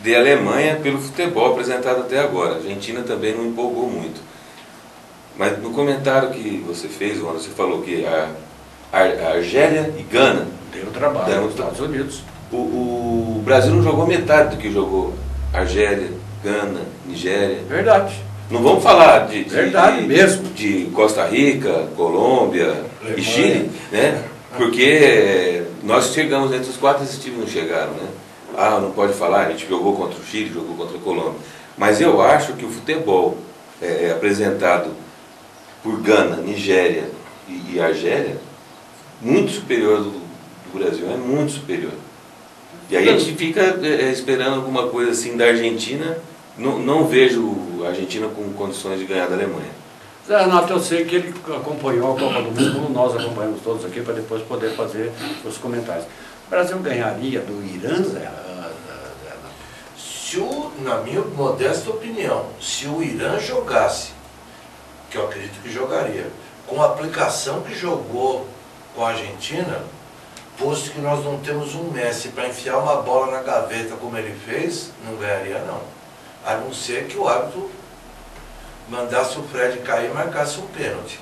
de Alemanha pelo futebol apresentado até agora. A Argentina também não empolgou muito. Mas no comentário que você fez, Wanda, você falou que a Argélia e Gana deu trabalho nos Estados Unidos. O Brasil não jogou metade do que jogou Argélia, Gana, Nigéria. Verdade. Não vamos falar mesmo. De Costa Rica, Colômbia e Chile, né? Porque nós chegamos entre os 4, esses times não chegaram, né? Ah, não pode falar, a gente jogou contra o Chile, jogou contra a Colômbia. Mas eu acho que o futebol apresentado por Gana, Nigéria e Argélia, muito superior do Brasil, é muito superior. E aí a gente fica esperando alguma coisa assim da Argentina. Não vejo a Argentina com condições de ganhar da Alemanha. Zé Renato, eu sei que ele acompanhou a Copa do Mundo, como nós acompanhamos todos aqui, para depois poder fazer os comentários. O Brasil ganharia do Irã, Zé? Na minha modesta opinião, se o Irã jogasse, que eu acredito que jogaria, com a aplicação que jogou com a Argentina, posto que nós não temos um Messi para enfiar uma bola na gaveta como ele fez, não ganharia não. A não ser que o árbitro mandasse o Fred cair e marcasse um pênalti.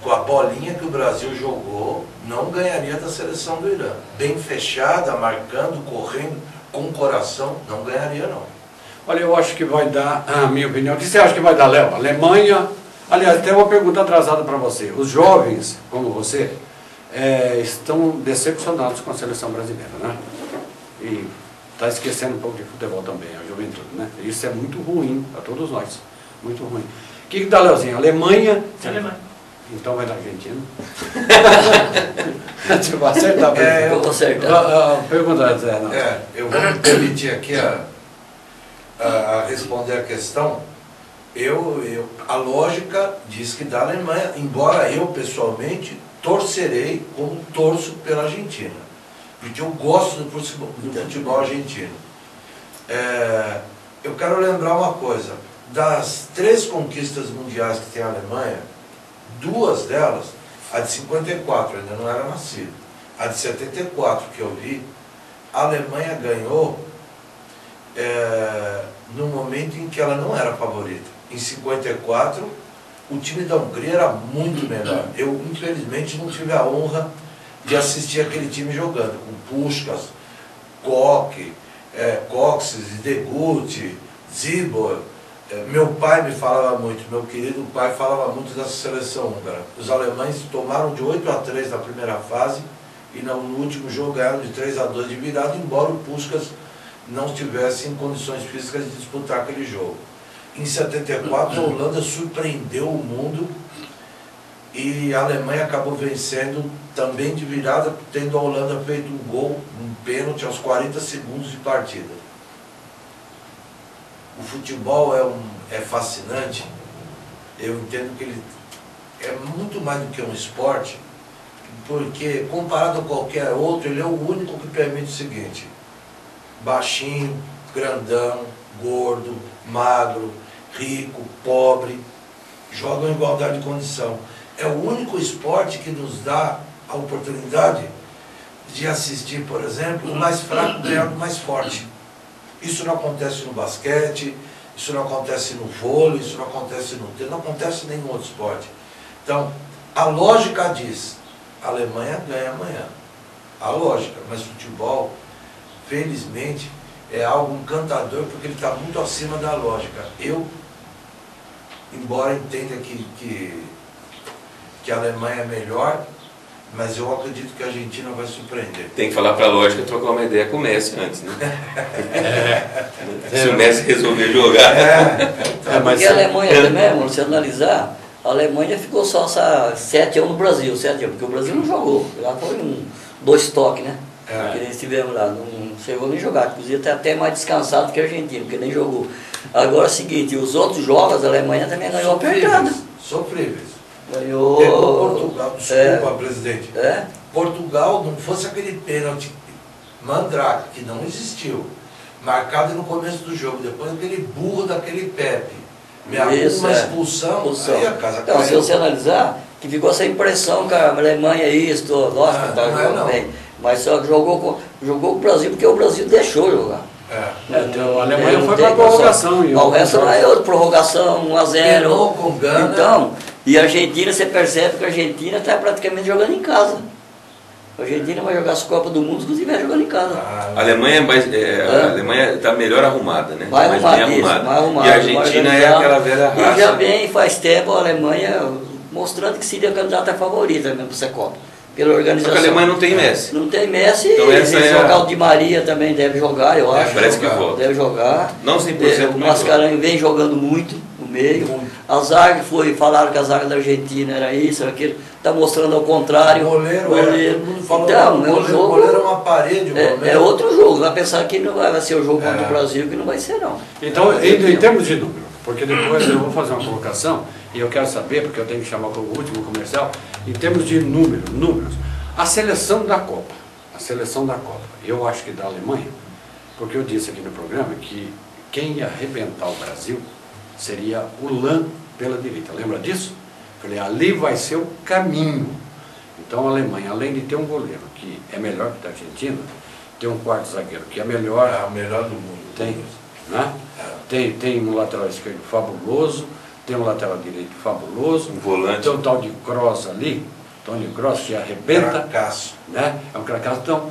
Com a bolinha que o Brasil jogou, não ganharia da seleção do Irã. Bem fechada, marcando, correndo, com o coração, não ganharia não. Olha, eu acho que vai dar, a minha opinião, o que você acha que vai dar, Léo? Alemanha, aliás, tem uma pergunta atrasada para você. Os jovens, como você, estão decepcionados com a seleção brasileira, né? E está esquecendo um pouco de futebol também, a juventude, né? Isso é muito ruim para todos nós, muito ruim. O que dá, Leozinho? Alemanha? Alemanha. Então vai na Argentina. Você vai acertar. Eu vou acertar. Pergunta, Zé. Eu vou me permitir aqui a responder a questão. A lógica diz que da Alemanha, embora eu pessoalmente torcerei como torço pela Argentina, porque eu gosto do futebol argentino. Eu quero lembrar uma coisa: das 3 conquistas mundiais que tem a Alemanha, 2 delas, a de 54, ainda não era nascido, a de 74 que eu vi, a Alemanha ganhou no momento em que ela não era favorita. Em 54, o time da Hungria era muito melhor. Eu, infelizmente, não tive a honra de assistir aquele time jogando, com Puskás, Koch, Coxes, Degut, Zibor. Meu pai me falava muito, meu querido pai falava muito dessa seleção húngara. Os alemães tomaram de 8-3 na primeira fase e no último jogo ganharam de 3-2 de virada, embora o Puskás não estivesse em condições físicas de disputar aquele jogo. Em 74, a Holanda surpreendeu o mundo e a Alemanha acabou vencendo também de virada, tendo a Holanda feito um gol, um pênalti aos 40 segundos de partida. o futebol é fascinante. Eu entendo que ele é muito mais do que um esporte, porque comparado a qualquer outro, ele é o único que permite o seguinte: baixinho, grandão, gordo, magro, rico, pobre, jogam em igualdade de condição. É o único esporte que nos dá a oportunidade de assistir, por exemplo, o mais fraco ganhar do mais forte. Isso não acontece no basquete, isso não acontece no vôlei, isso não acontece no tênis, não acontece em nenhum outro esporte. Então, a lógica diz: a Alemanha ganha amanhã. A lógica, mas futebol, felizmente, é algo encantador, porque ele está muito acima da lógica. Eu, embora entenda que a Alemanha é melhor, mas eu acredito que a Argentina vai surpreender. Tem que falar para a lógica e trocar uma ideia com o Messi antes, né? Se o Messi resolver jogar. Porque a Alemanha também, se analisar, a Alemanha ficou só 7 anos no Brasil, 7 anos, porque o Brasil não jogou. Lá foi 2 toques, né? Que eles tiveram lá, não chegou nem jogar, inclusive até mais descansado que a Argentina, porque nem jogou. Agora é o seguinte, os outros jogos, a Alemanha também ganhou apertada. Sofríveis. Ganhou. Portugal, desculpa, presidente. Portugal, não fosse aquele pênalti mandrake, que não existiu, marcado no começo do jogo, depois aquele burro daquele Pepe, uma expulsão, aí a casa caiu. Então, se você analisar, que ficou essa impressão que a Alemanha é isso, lógico que tá jogando bem, mas só jogou com o Brasil porque o Brasil deixou jogar. A Alemanha foi para a prorrogação. O resto não é outra prorrogação, 1-0. Então, e a Argentina, você percebe que a Argentina está praticamente jogando em casa. A Argentina vai jogar as Copas do Mundo, inclusive vai jogando em casa. A Alemanha está melhor arrumada, né? Mais arrumada. E a Argentina é aquela velha raça. E já vem, faz tempo, a Alemanha mostrando que seria a candidata favorita mesmo para essa Copa. Pela organização. Só que a Alemanha não tem Messi. Não tem Messi, então jogar o Di Maria também deve jogar, eu acho. Parece que volta. Deve jogar. Não 100%. O Mascarenhas vem jogando muito no meio. A zaga falaram que a zaga da Argentina era isso, era aquilo. Está mostrando ao contrário. O goleiro. Todo mundo falou, então, o goleiro é uma parede. É outro jogo. Vai pensar que não vai ser o jogo contra o Brasil, que não vai ser não. Então, em termos de número, porque depois eu vou fazer uma colocação e eu quero saber, porque eu tenho que chamar para o último comercial, em termos de números, a seleção da Copa, eu acho que da Alemanha, porque eu disse aqui no programa que quem ia arrebentar o Brasil seria o Lan pela direita, lembra disso? Falei, ali vai ser o caminho. Então a Alemanha, além de ter um goleiro que é melhor que o da Argentina, tem um quarto zagueiro que é melhor. É o melhor do mundo. Tem, né? Tem um lateral esquerdo fabuloso, tem um lateral direito fabuloso, um volante. Tem um tal de Kroos ali, Toni Kroos, que arrebenta. Cracaço. Né? É um cracaço. Então,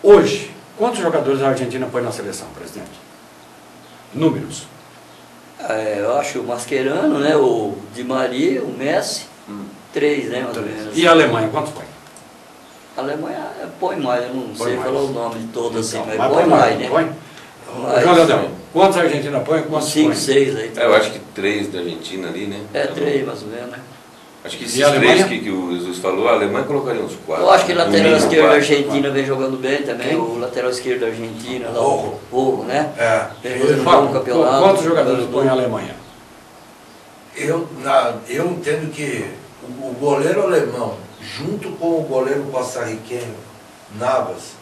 hoje, quantos jogadores a Argentina põe na seleção, presidente? Números. Eu acho o Mascherano, né? O Di Maria, o Messi, 3, né? Mais ou menos. E a Alemanha, quantos põe? A Alemanha põe mais, eu não sei falar o nome de todos então, assim, mas põe mais, né? Põe? João Leandro, quantos a Argentina põe? 5, 6 aí. Eu acho que 3 da Argentina ali, né? 3 mais ou menos, né? Acho que esses 3 que o Jesus falou, a Alemanha colocaria uns 4. Eu acho que o lateral esquerdo da Argentina vem jogando bem também, o lateral esquerdo da Argentina, lá, o Rojo, né? Vem fazendo um bom campeonato. Quantos jogadores põe a Alemanha? Eu entendo que o goleiro alemão, junto com o goleiro costarriquenho, Navas,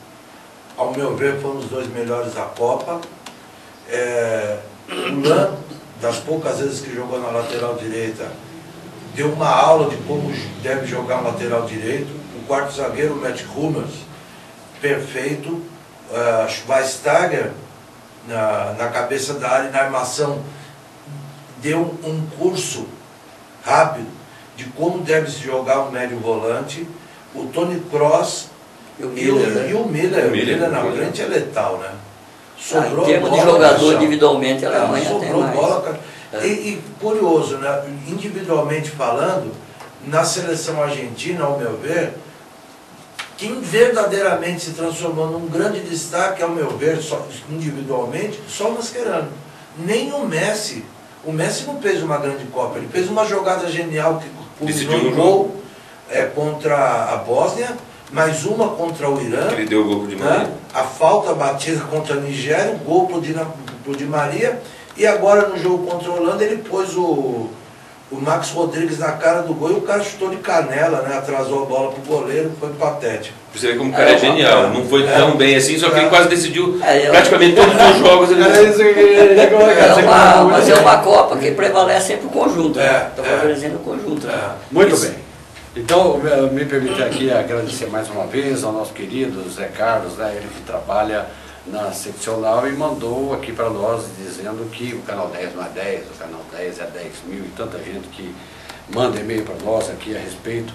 ao meu ver, foram os 2 melhores da Copa. O Lan, das poucas vezes que jogou na lateral direita, deu uma aula de como deve jogar um lateral direito. O quarto zagueiro, o Matt Hummels, perfeito. Schweinsteiger, na cabeça da área e na armação, deu um curso rápido de como deve se jogar um médio volante. O Toni Kroos e o Miller na frente é letal, né? Sobrou em termos de jogador individualmente, a Alemanha tem mais. Bola, e curioso, né? Individualmente falando, na seleção argentina, ao meu ver, quem verdadeiramente se transformou num grande destaque, ao meu ver, só, individualmente, só o Mascherano. Nem o Messi. O Messi não fez uma grande Copa, ele fez uma jogada genial que culminou um gol contra a Bósnia, mais uma contra o Irã. Ele deu o gol pro Di Maria. A falta batida contra a Nigéria, o gol pro Di Maria. E agora no jogo contra o Holanda ele pôs o Max Rodrigues na cara do gol e o cara chutou de canela, né? Atrasou a bola pro goleiro, foi patético. Você vê como o cara é genial, não foi tão bem assim, só que ele quase decidiu praticamente todos os jogos. Mas é uma Copa que prevalece sempre o conjunto, está favorecendo o conjunto. Muito bem. Então, me permite aqui agradecer mais uma vez ao nosso querido Zé Carlos, né, ele que trabalha na seccional e mandou aqui para nós dizendo que o Canal 10 não é 10, o Canal 10 é 10 mil e tanta gente que manda e-mail para nós aqui a respeito.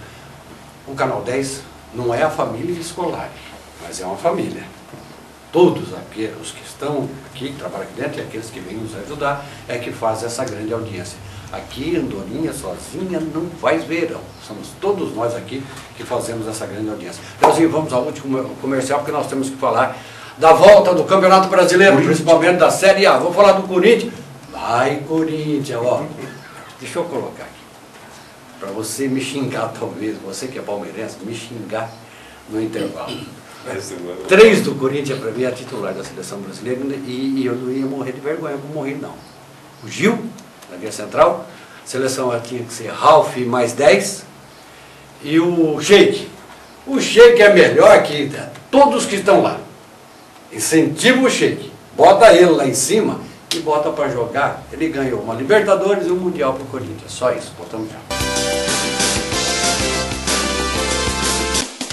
O Canal 10 não é a família escolar, mas é uma família. Todos aqui, os que estão aqui, que trabalham aqui dentro e aqueles que vêm nos ajudar, é que faz essa grande audiência. Aqui, Andorinha, sozinha, não faz verão. Somos todos nós aqui que fazemos essa grande audiência. Leozinho, vamos ao último comercial, porque nós temos que falar da volta do Campeonato Brasileiro, principalmente da Série A. Vamos falar do Corinthians. Vai, Corinthians, ó. Deixa eu colocar aqui. Para você me xingar, talvez, você que é palmeirense, me xingar no intervalo. 3 do Corinthians, para mim, é titular da seleção brasileira e eu não ia morrer de vergonha, não morri não. O Gil, na linha central, a seleção tinha que ser Ralf mais 10 e o Sheik. O Sheik é melhor que todos que estão lá. Incentiva o Sheik, bota ele lá em cima e bota para jogar. Ele ganhou uma Libertadores e um Mundial para o Corinthians. Só isso, botamos já.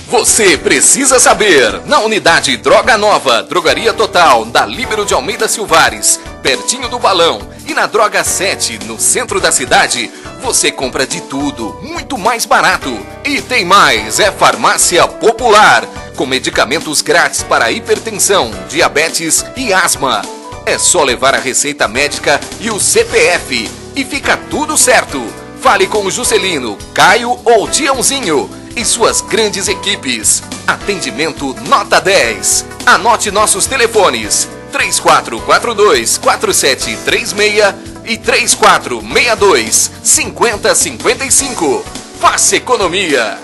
Você precisa saber. Na unidade Droga Nova, Drogaria Total, da Líbero de Almeida Silvares, pertinho do Balão, e na Droga 7, no centro da cidade, você compra de tudo, muito mais barato. E tem mais, é Farmácia Popular, com medicamentos grátis para hipertensão, diabetes e asma. É só levar a receita médica e o CPF e fica tudo certo. Fale com o Juscelino, Caio ou Tiãozinho e suas grandes equipes. Atendimento nota 10. Anote nossos telefones 3442-4736 e 3462-5055. Faça economia.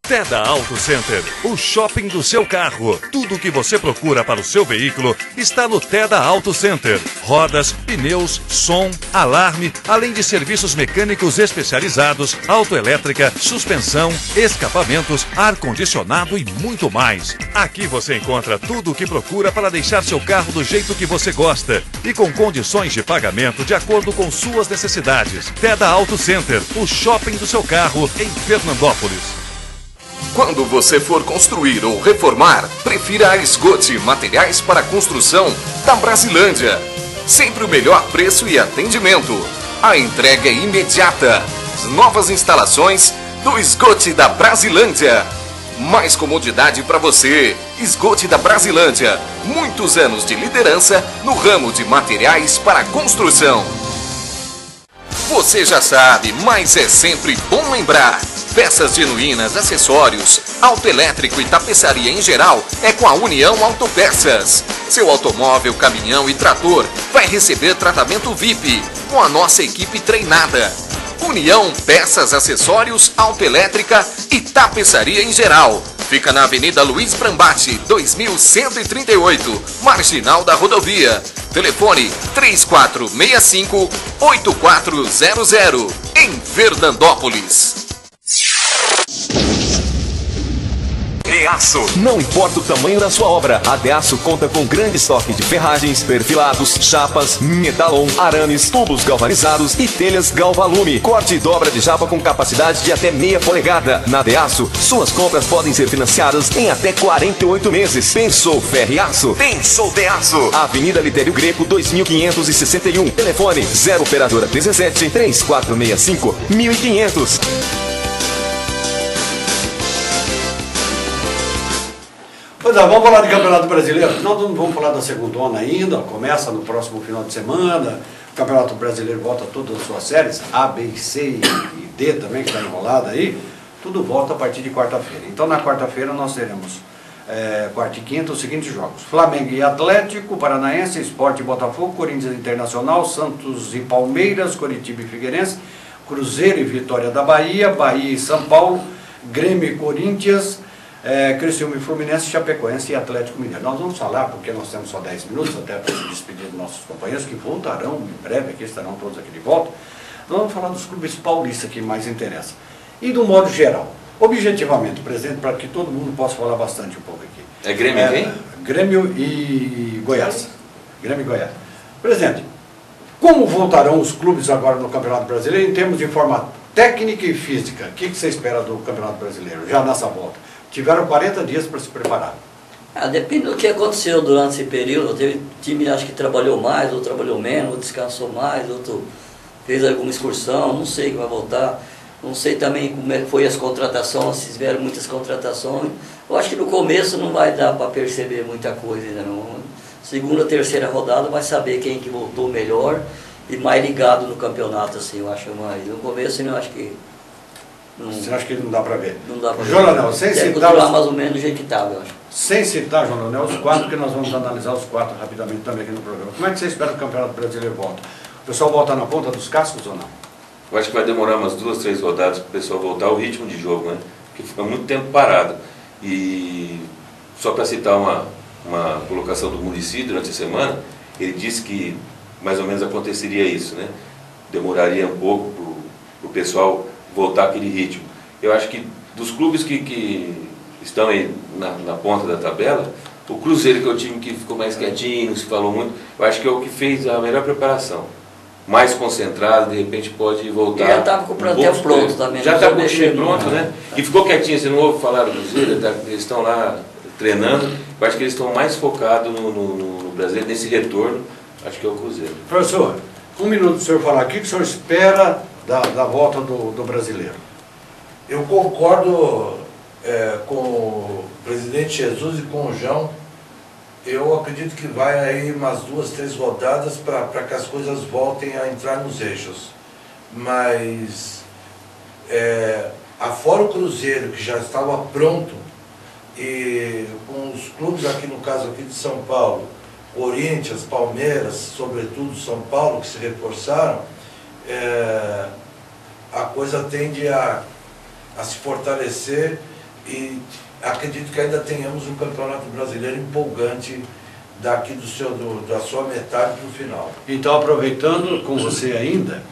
Teda Auto Center, o shopping do seu carro. Tudo o que você procura para o seu veículo está no Teda Auto Center. Rodas, pneus, som, alarme, além de serviços mecânicos especializados, autoelétrica, suspensão, escapamentos, ar-condicionado e muito mais. Aqui você encontra tudo o que procura para deixar seu carro do jeito que você gosta e com condições de pagamento de acordo com suas necessidades. Teda Auto Center, o shopping do seu carro em Fernandópolis. Quando você for construir ou reformar, prefira a Esgote Materiais para Construção da Brasilândia. Sempre o melhor preço e atendimento. A entrega é imediata. As novas instalações do Esgote da Brasilândia. Mais comodidade para você. Esgote da Brasilândia. Muitos anos de liderança no ramo de materiais para construção. Você já sabe, mas é sempre bom lembrar. Peças genuínas, acessórios, autoelétrico e tapeçaria em geral é com a União Autopeças. Seu automóvel, caminhão e trator vai receber tratamento VIP com a nossa equipe treinada. União Peças, Acessórios, Autoelétrica e Tapeçaria em geral. Fica na Avenida Luiz Brambati, 2138, Marginal da Rodovia. Telefone 3465-8400, em Fernandópolis. Deaço. Não importa o tamanho da sua obra, a Deaço conta com grande estoque de ferragens, perfilados, chapas, metalon, arames, tubos galvanizados e telhas Galvalume. Corte e dobra de chapa com capacidade de até meia polegada. Na Deaço, suas compras podem ser financiadas em até 48 meses. Pensou Ferreaço? Pensou Deaço. Avenida Litério Greco, 2561. Telefone 0 operadora 17 3465 1500. Pois é, vamos falar de Campeonato Brasileiro. Nós não vamos falar da segundona ainda, começa no próximo final de semana. O Campeonato Brasileiro volta todas as suas séries, A, B, C e D também, que está enrolado aí. Tudo volta a partir de quarta-feira. Então na quarta-feira nós teremos quarta e quinta os seguintes jogos: Flamengo e Atlético, Paranaense, Sport e Botafogo, Corinthians Internacional, Santos e Palmeiras, Coritiba e Figueirense, Cruzeiro e Vitória da Bahia, Bahia e São Paulo, Grêmio e Corinthians, Criciúma e Fluminense, Chapecoense e Atlético Mineiro. Nós vamos falar, porque nós temos só 10 minutos, até para se despedir dos nossos companheiros, que voltarão em breve, aqui estarão todos aqui de volta. Nós vamos falar dos clubes paulistas que mais interessa. E do modo geral, objetivamente, presidente, para que todo mundo possa falar bastante um pouco aqui. É Grêmio e quem? Grêmio e Goiás. Grêmio e Goiás. Presidente, como voltarão os clubes agora no Campeonato Brasileiro em termos de forma técnica e física? O que você espera do Campeonato Brasileiro, já nessa volta? Tiveram 40 dias para se preparar. Depende do que aconteceu durante esse período. Teve time, acho que trabalhou mais, outro trabalhou menos, outro descansou mais, outro fez alguma excursão, não sei que vai voltar. Não sei também como é que foi as contratações, se tiveram muitas contratações. Eu acho que no começo não vai dar para perceber muita coisa ainda não. Segunda, terceira rodada vai saber quem que voltou melhor e mais ligado no campeonato, assim, eu acho mais. No começo eu acho que... Você acha que não dá para ver? Não dá para ver. João, sem citar mais ou menos do jeito que estava, eu acho. Sem citar, João Leonel, os quatro, que nós vamos analisar os quatro rapidamente também aqui no programa. Como é que você espera que o Campeonato Brasileiro volta? O pessoal volta na ponta dos cascos ou não? Eu acho que vai demorar umas 2, 3 rodadas para o pessoal voltar ao ritmo de jogo, né? Porque fica muito tempo parado. E só para citar uma colocação do Muricy durante a semana, ele disse que mais ou menos aconteceria isso, né? Demoraria um pouco para o pessoal voltar àquele ritmo. Eu acho que dos clubes que estão aí na ponta da tabela, o Cruzeiro, que é o time que ficou mais quietinho, não se falou muito, eu acho que é o que fez a melhor preparação. Mais concentrado, de repente pode voltar. E já estava com o plantel pronto também. Já está com o time pronto, né? E ficou quietinho, você não ouve falar do Cruzeiro, eles estão lá treinando. Eu acho que eles estão mais focados no brasileiro, nesse retorno, acho que é o Cruzeiro. Professor, um minuto para o senhor falar. O que o senhor espera da volta do brasileiro? Eu concordo com o presidente Jesus e com o João. Eu acredito que vai aí umas 2, 3 rodadas para que as coisas voltem a entrar nos eixos. Mas, afora o Cruzeiro, que já estava pronto, e com os clubes aqui, no caso aqui de São Paulo, Corinthians, Palmeiras, sobretudo São Paulo, que se reforçaram, a coisa tende a se fortalecer e acredito que ainda tenhamos um campeonato brasileiro empolgante daqui da sua metade para o final. Então, aproveitando com você ainda,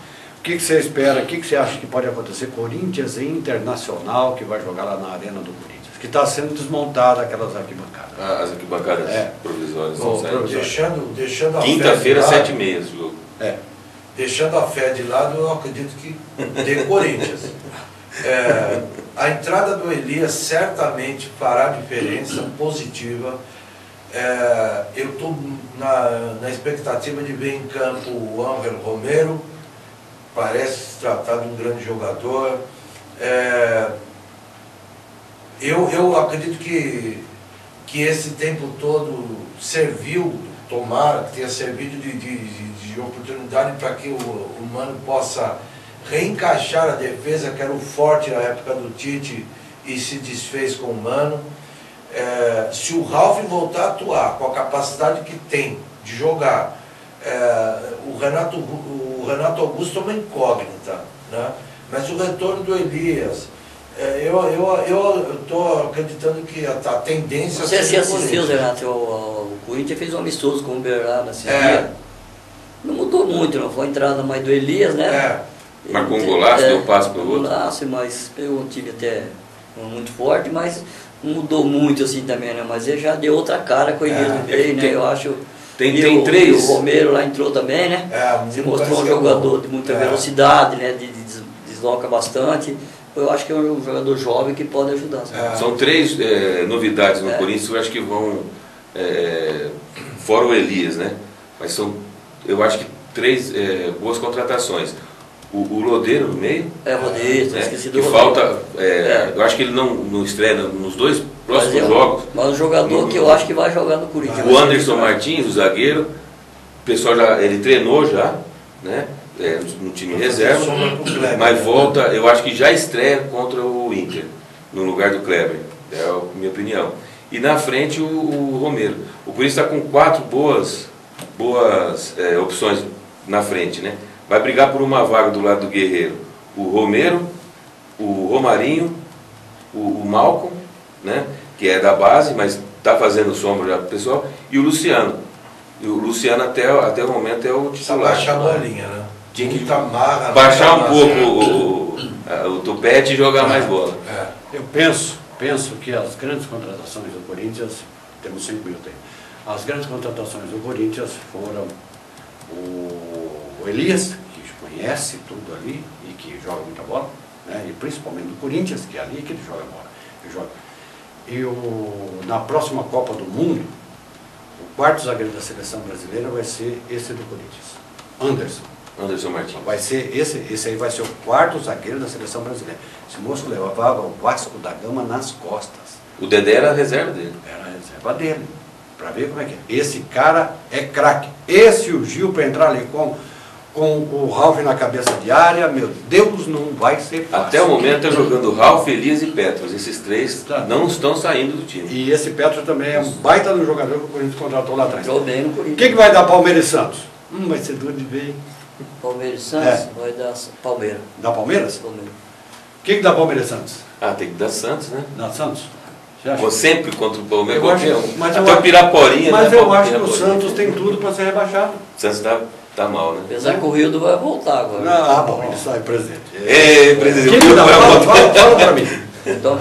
o que você espera, o que você acha que pode acontecer? Corinthians e Internacional, que vai jogar lá na Arena do Corinthians, que está sendo desmontada aquelas arquibancadas. As arquibancadas provisórias. Deixando a quinta-feira, 7h30 o jogo. Deixando a fé de lado, eu acredito que de Corinthians. A entrada do Elias certamente fará diferença positiva. Eu estou na expectativa de ver em campo o Ángel Romero, parece se tratar de um grande jogador. Eu acredito que esse tempo todo serviu, tomara que tenha servido de oportunidade para que o Mano possa reencaixar a defesa, que era o forte na época do Tite e se desfez com o Mano. Se o Ralf voltar a atuar com a capacidade que tem de jogar, o Renato Augusto é uma incógnita, né? Mas o retorno do Elias, eu estou acreditando que a tendência... Você se assistiu, Renato, o Corinthians fez um amistoso com o Uberlândia nesse dia. Não mudou muito, não foi a entrada mais do Elias, né? Mas com um golaço, deu um passo para o outro. Golaço, mas pegou um time até muito forte, mas não mudou muito assim também, né? Mas ele já deu outra cara com o Elias no meio, né? Eu acho... Tem três. O Romero lá entrou também, né? Se mostrou um jogador de muita velocidade, né? Desloca bastante. Eu acho que é um jogador jovem que pode ajudar. São 3 novidades no Corinthians, eu acho que vão... fora o Elias, né? Mas são, eu acho que 3 boas contratações. O Lodeiro no meio. Rodeiro, esqueci do que Rodeiro. falta. Eu acho que ele não estreia nos 2 próximos jogos. Mas o jogador que eu acho que vai jogar no Corinthians. O Anderson Martins, o zagueiro, o pessoal ele treinou já, né? No time reserva, mas volta, eu acho que já estreia contra o Inter, no lugar do Kleber, é a minha opinião. E na frente o Romero. O Corinthians está com 4 boas opções na frente, né? Vai brigar por uma vaga do lado do Guerreiro. O Romero, o Romarinho, o Malcom né, que é da base, mas está fazendo sombra já para o pessoal, e o Luciano. E o Luciano até o momento é o titular. Baixar a bolinha, né? Tinha que baixar um pouco o tupete e jogar mais bola. Eu penso que as grandes contratações do Corinthians, temos 5 minutos aí, as grandes contratações do Corinthians foram o Elias, que conhece tudo ali e que joga muita bola, né? E principalmente do Corinthians, que é ali que ele joga bola. E na próxima Copa do Mundo, o quarto zagueiro da seleção brasileira vai ser esse do Corinthians, Anderson Martins. Vai ser esse aí vai ser o quarto zagueiro da seleção brasileira. Esse moço levava o Vasco da Gama nas costas. O Dedé era a reserva dele. Era a reserva dele. Para ver como é que é. Esse cara é craque. Esse o Gil para entrar ali com o Ralf na cabeça de área, meu Deus, não vai ser fácil. Até o momento é jogando Ralf, Elias e Petros. Esses três não estão saindo do time. E esse Petros também é um baita do jogador que o Corinthians contratou lá atrás. Jogou bem no Corinthians. O que vai dar Palmeiras e Santos? Vai ser duro de ver. Palmeiras e Santos vai dar Palmeiras. Dá Palmeiras? Palmeiras. O que dá Palmeiras e Santos? Tem que dar Santos, né? Dá Santos? Sempre contra o Palmeiras. Até o Piraporinha. Mas eu acho que o Santos tem tudo para ser rebaixado. O Santos tá mal, né? Apesar que o Rildo vai voltar agora. Bom, ele sai presidente. Presidente. Fala para mim. Então,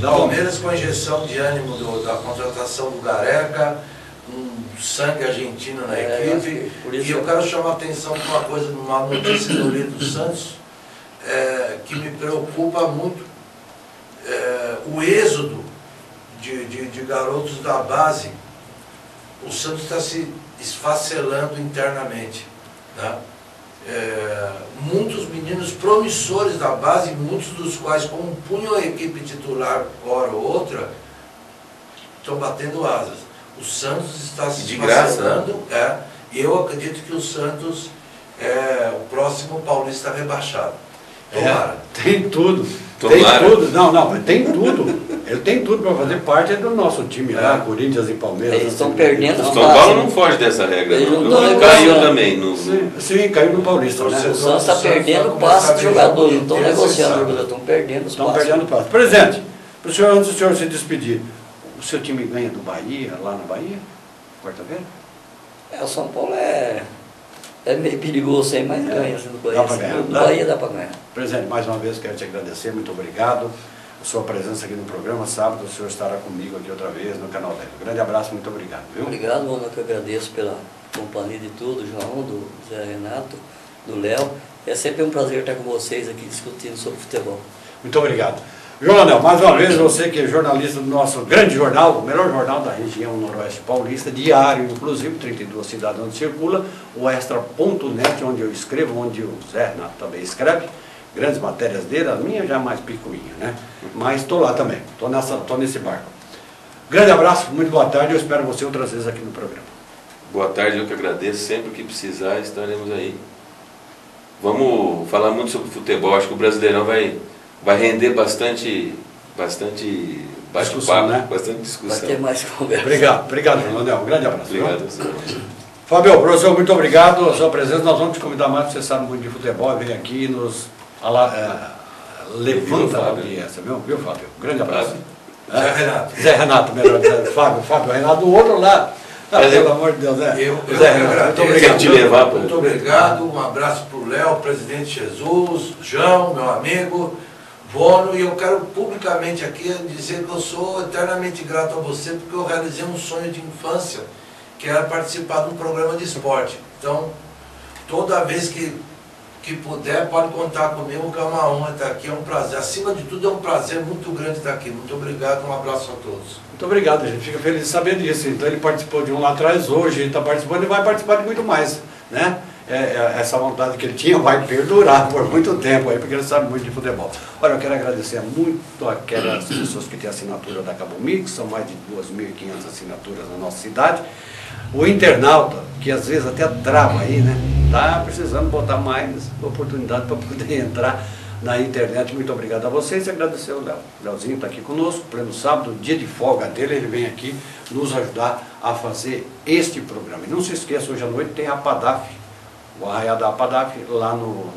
Palmeiras com injeção de ânimo da contratação do Gareca, sangue argentino na equipe. E eu quero chamar a atenção para uma coisa, numa notícia do Rio do Santos, que me preocupa muito, o êxodo de garotos da base. O Santos está se esfacelando internamente, né? Muitos meninos promissores da base, muitos dos quais compunham a equipe titular hora ou outra, estão batendo asas. O Santos está se esfacelando, e eu acredito que o Santos é o próximo paulista rebaixado. Tomara. Tem tudo. Tomara. Tem tudo. Não, tem tudo. Ele tem tudo para fazer parte do nosso time lá, Corinthians e Palmeiras. Eles estão perdendo. O São Paulo não foge dessa regra. Não caiu também. Sim, caiu no Paulista. O Santos está perdendo o passe de jogador. Não estão negociando jogador, estão perdendo os passes. Estão perdendo o passe. Presidente, antes do senhor se despedir, o seu time ganha do Bahia, lá na Bahia, quarta-feira? O São Paulo é meio perigoso aí, mas ganha assim, do Bahia. Dá para ganhar. Do Bahia dá para ganhar. Presidente, mais uma vez quero te agradecer, muito obrigado. A sua presença aqui no programa, sábado o senhor estará comigo aqui outra vez no Canal 10. Um grande abraço, muito obrigado. Viu? Obrigado, mano, que eu agradeço pela companhia de tudo, do João, do Zé Renato, do Léo. É sempre um prazer estar com vocês aqui discutindo sobre futebol. Muito obrigado. João Anel, mais uma vez, você que é jornalista do nosso grande jornal, o melhor jornal da região noroeste paulista, diário, inclusive, 32 cidades onde circula, o Extra.net, onde eu escrevo, onde o Zé Renato também escreve, grandes matérias dele, a minha já é mais picuinha, né? Mas estou lá também, estou nesse barco. Grande abraço, muito boa tarde, eu espero você outras vezes aqui no programa. Boa tarde, eu que agradeço, sempre que precisar estaremos aí. Vamos falar muito sobre futebol, acho que o Brasileirão vai render bastante bate-papo, né? Bastante discussão. Vai ter mais conversa. Obrigado, João Anel, um grande abraço. Obrigado a você. Fábio, professor, muito obrigado a sua presença, nós vamos te convidar mais, porque você sabe muito de futebol, vem aqui e nos levanta a audiência, viu, Fábio? Um grande abraço. Zé Renato. Zé Renato, melhor dizendo, Fábio Renato, do outro lado. Pelo amor de Deus, Zé. Zé Renato, muito obrigado. Muito obrigado, um abraço para o Léo, presidente Jesus, João, meu amigo, Bono, e eu quero publicamente aqui dizer que eu sou eternamente grato a você, porque eu realizei um sonho de infância, que era participar de um programa de esporte. Então, toda vez que puder, pode contar comigo, que é uma honra estar aqui, é um prazer. Acima de tudo, é um prazer muito grande estar aqui. Muito obrigado, um abraço a todos. Muito obrigado, a gente fica feliz de saber disso. Então, ele participou de um lá atrás, hoje ele está participando e vai participar de muito mais, né? Essa vontade que ele tinha vai perdurar por muito tempo aí, porque ele sabe muito de futebol. Olha, eu quero agradecer muito aquelas pessoas que têm assinatura da Cabo Mix, são mais de 2.500 assinaturas na nossa cidade. O internauta, que às vezes até trava aí, né? Tá precisando botar mais oportunidade para poder entrar na internet. Muito obrigado a vocês e agradecer o Léo. O Léozinho está aqui conosco, pleno sábado, dia de folga dele, ele vem aqui nos ajudar a fazer este programa. E não se esqueça, hoje à noite tem a Padaf, o Arraiá da Padaf, lá no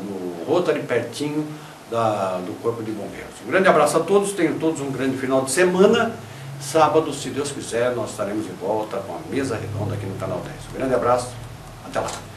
Rotary, pertinho do Corpo de Bombeiros. Um grande abraço a todos, tenham todos um grande final de semana. Sábado, se Deus quiser, nós estaremos de volta com a mesa redonda aqui no Canal 10. Um grande abraço, até lá.